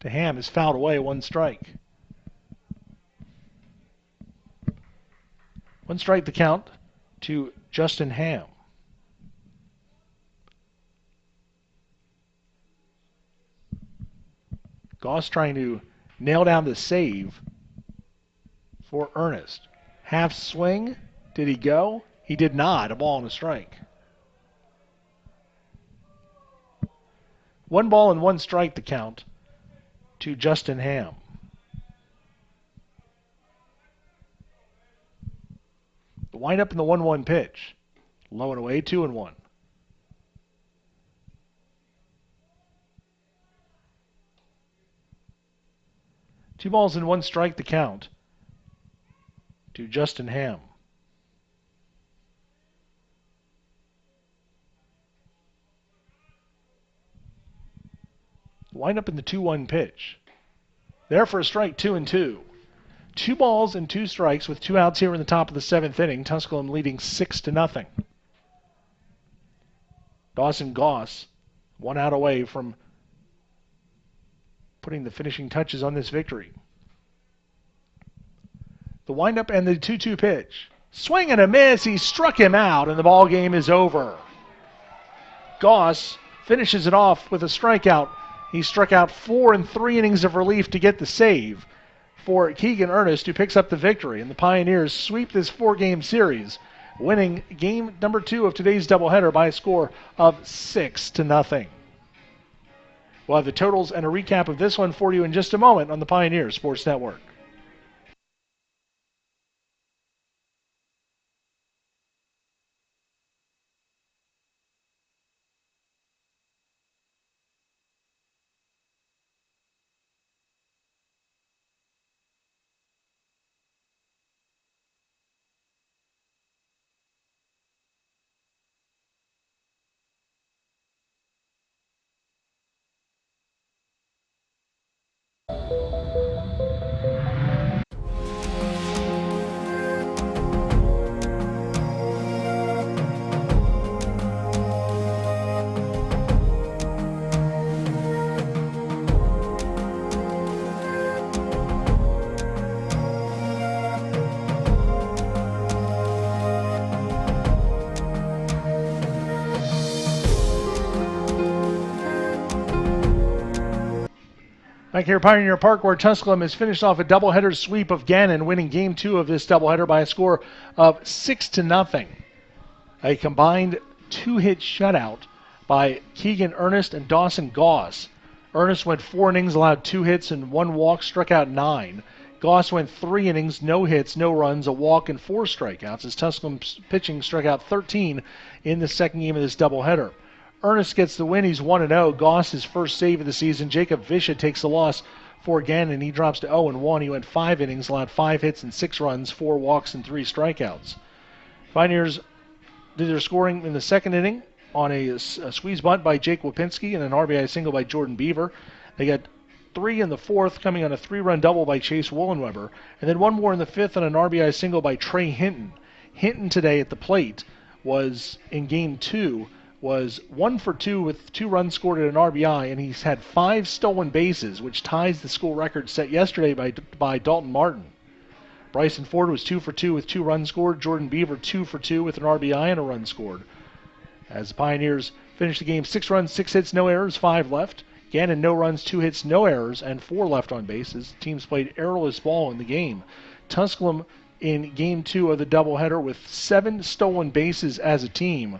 to Ham is fouled away, 1 strike. 1 strike the count to Justin Ham. Goss trying to nail down the save for Ernest. Half swing. Did he go? He did not. A ball and a strike. 1 ball and 1 strike the count to Justin Ham. The windup in the 1-1 pitch. Low and away, 2-1. Two balls and 1 strike the count to Justin Ham. Wind up in the 2-1 pitch. There for a strike, 2-2. 2 balls and 2 strikes with 2 outs here in the top of the 7th inning. Tusculum leading 6-0. Dawson Goss, 1 out away from putting the finishing touches on this victory. The windup and the 2-2 pitch. Swing and a miss. He struck him out, and the ball game is over. Goss finishes it off with a strikeout. He struck out 4 in 3 innings of relief to get the save for Keegan Ernest, who picks up the victory. And the Pioneers sweep this 4-game series, winning game number 2 of today's doubleheader by a score of 6-0. We'll have the totals and a recap of this one for you in just a moment on the Pioneer Sports Network. Back here at Pioneer Park, where Tusculum has finished off a doubleheader sweep of Gannon, winning Game 2 of this doubleheader by a score of 6-0. A combined 2-hit shutout by Keegan Ernest and Dawson Goss. Ernest went 4 innings, allowed 2 hits and 1 walk, struck out 9. Goss went 3 innings, no hits, no runs, a walk, and 4 strikeouts as Tusculum's pitching struck out 13 in the second game of this doubleheader. Ernest gets the win. He's 1-0. Goss, his first save of the season. Jacob Visha takes the loss for Gannon. He drops to 0-1. He went 5 innings, allowed 5 hits and 6 runs, 4 walks, and 3 strikeouts. Pioneers did their scoring in the second inning on a squeeze bunt by Jake Wapinski and an RBI single by Jordan Beaver. They got 3 in the fourth, coming on a 3-run double by Chase Wollenweber, and then 1 more in the fifth on an RBI single by Trey Hinton. Hinton today at the plate was, in Game 2, was 1 for 2 with 2 runs scored and an RBI, and he's had 5 stolen bases, which ties the school record set yesterday by Dalton Martin. Bryson Ford was 2 for 2 with 2 runs scored. Jordan Beaver 2 for 2 with an RBI and a run scored. As the Pioneers finish the game, 6 runs, 6 hits, no errors, 5 left. Gannon, no runs, 2 hits, no errors, and 4 left on base as teams played errorless ball in the game. Tusculum in Game 2 of the doubleheader with 7 stolen bases as a team.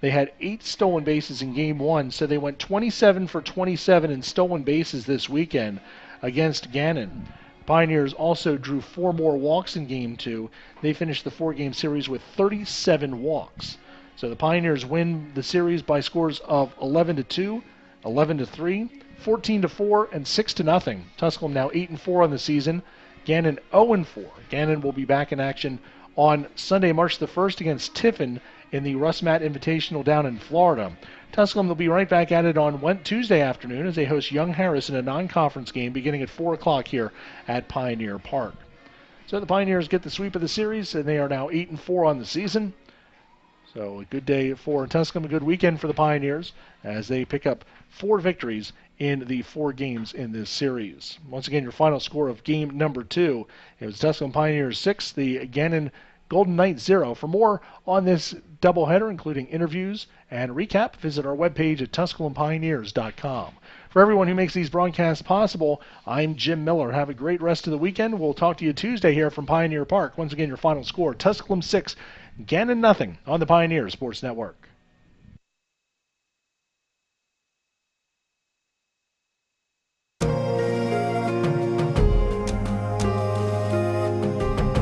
They had 8 stolen bases in Game 1, so they went 27 for 27 in stolen bases this weekend against Gannon. Pioneers also drew 4 more walks in Game 2. They finished the 4-game series with 37 walks. So the Pioneers win the series by scores of 11-2, 11-3, 14-4, and 6-0. Tusculum now 8-4 on the season. Gannon 0-4. Gannon will be back in action on Sunday, March the 1st against Tiffin in the Russ Matt Invitational down in Florida. Tusculum will be right back at it on Tuesday afternoon as they host Young Harris in a non-conference game beginning at 4 o'clock here at Pioneer Park. So the Pioneers get the sweep of the series, and they are now 8-4 on the season. So a good day for Tusculum, a good weekend for the Pioneers as they pick up 4 victories in the 4 games in this series. Once again, your final score of game number 2, it was Tusculum Pioneers 6, the Gannon Golden Knights 0. For more on this doubleheader, including interviews and recap, visit our webpage at TusculumPioneers.com. For everyone who makes these broadcasts possible, I'm Jim Miller. Have a great rest of the weekend. We'll talk to you Tuesday here from Pioneer Park. Once again, your final score, Tusculum 6, Gannon nothing on the Pioneer Sports Network.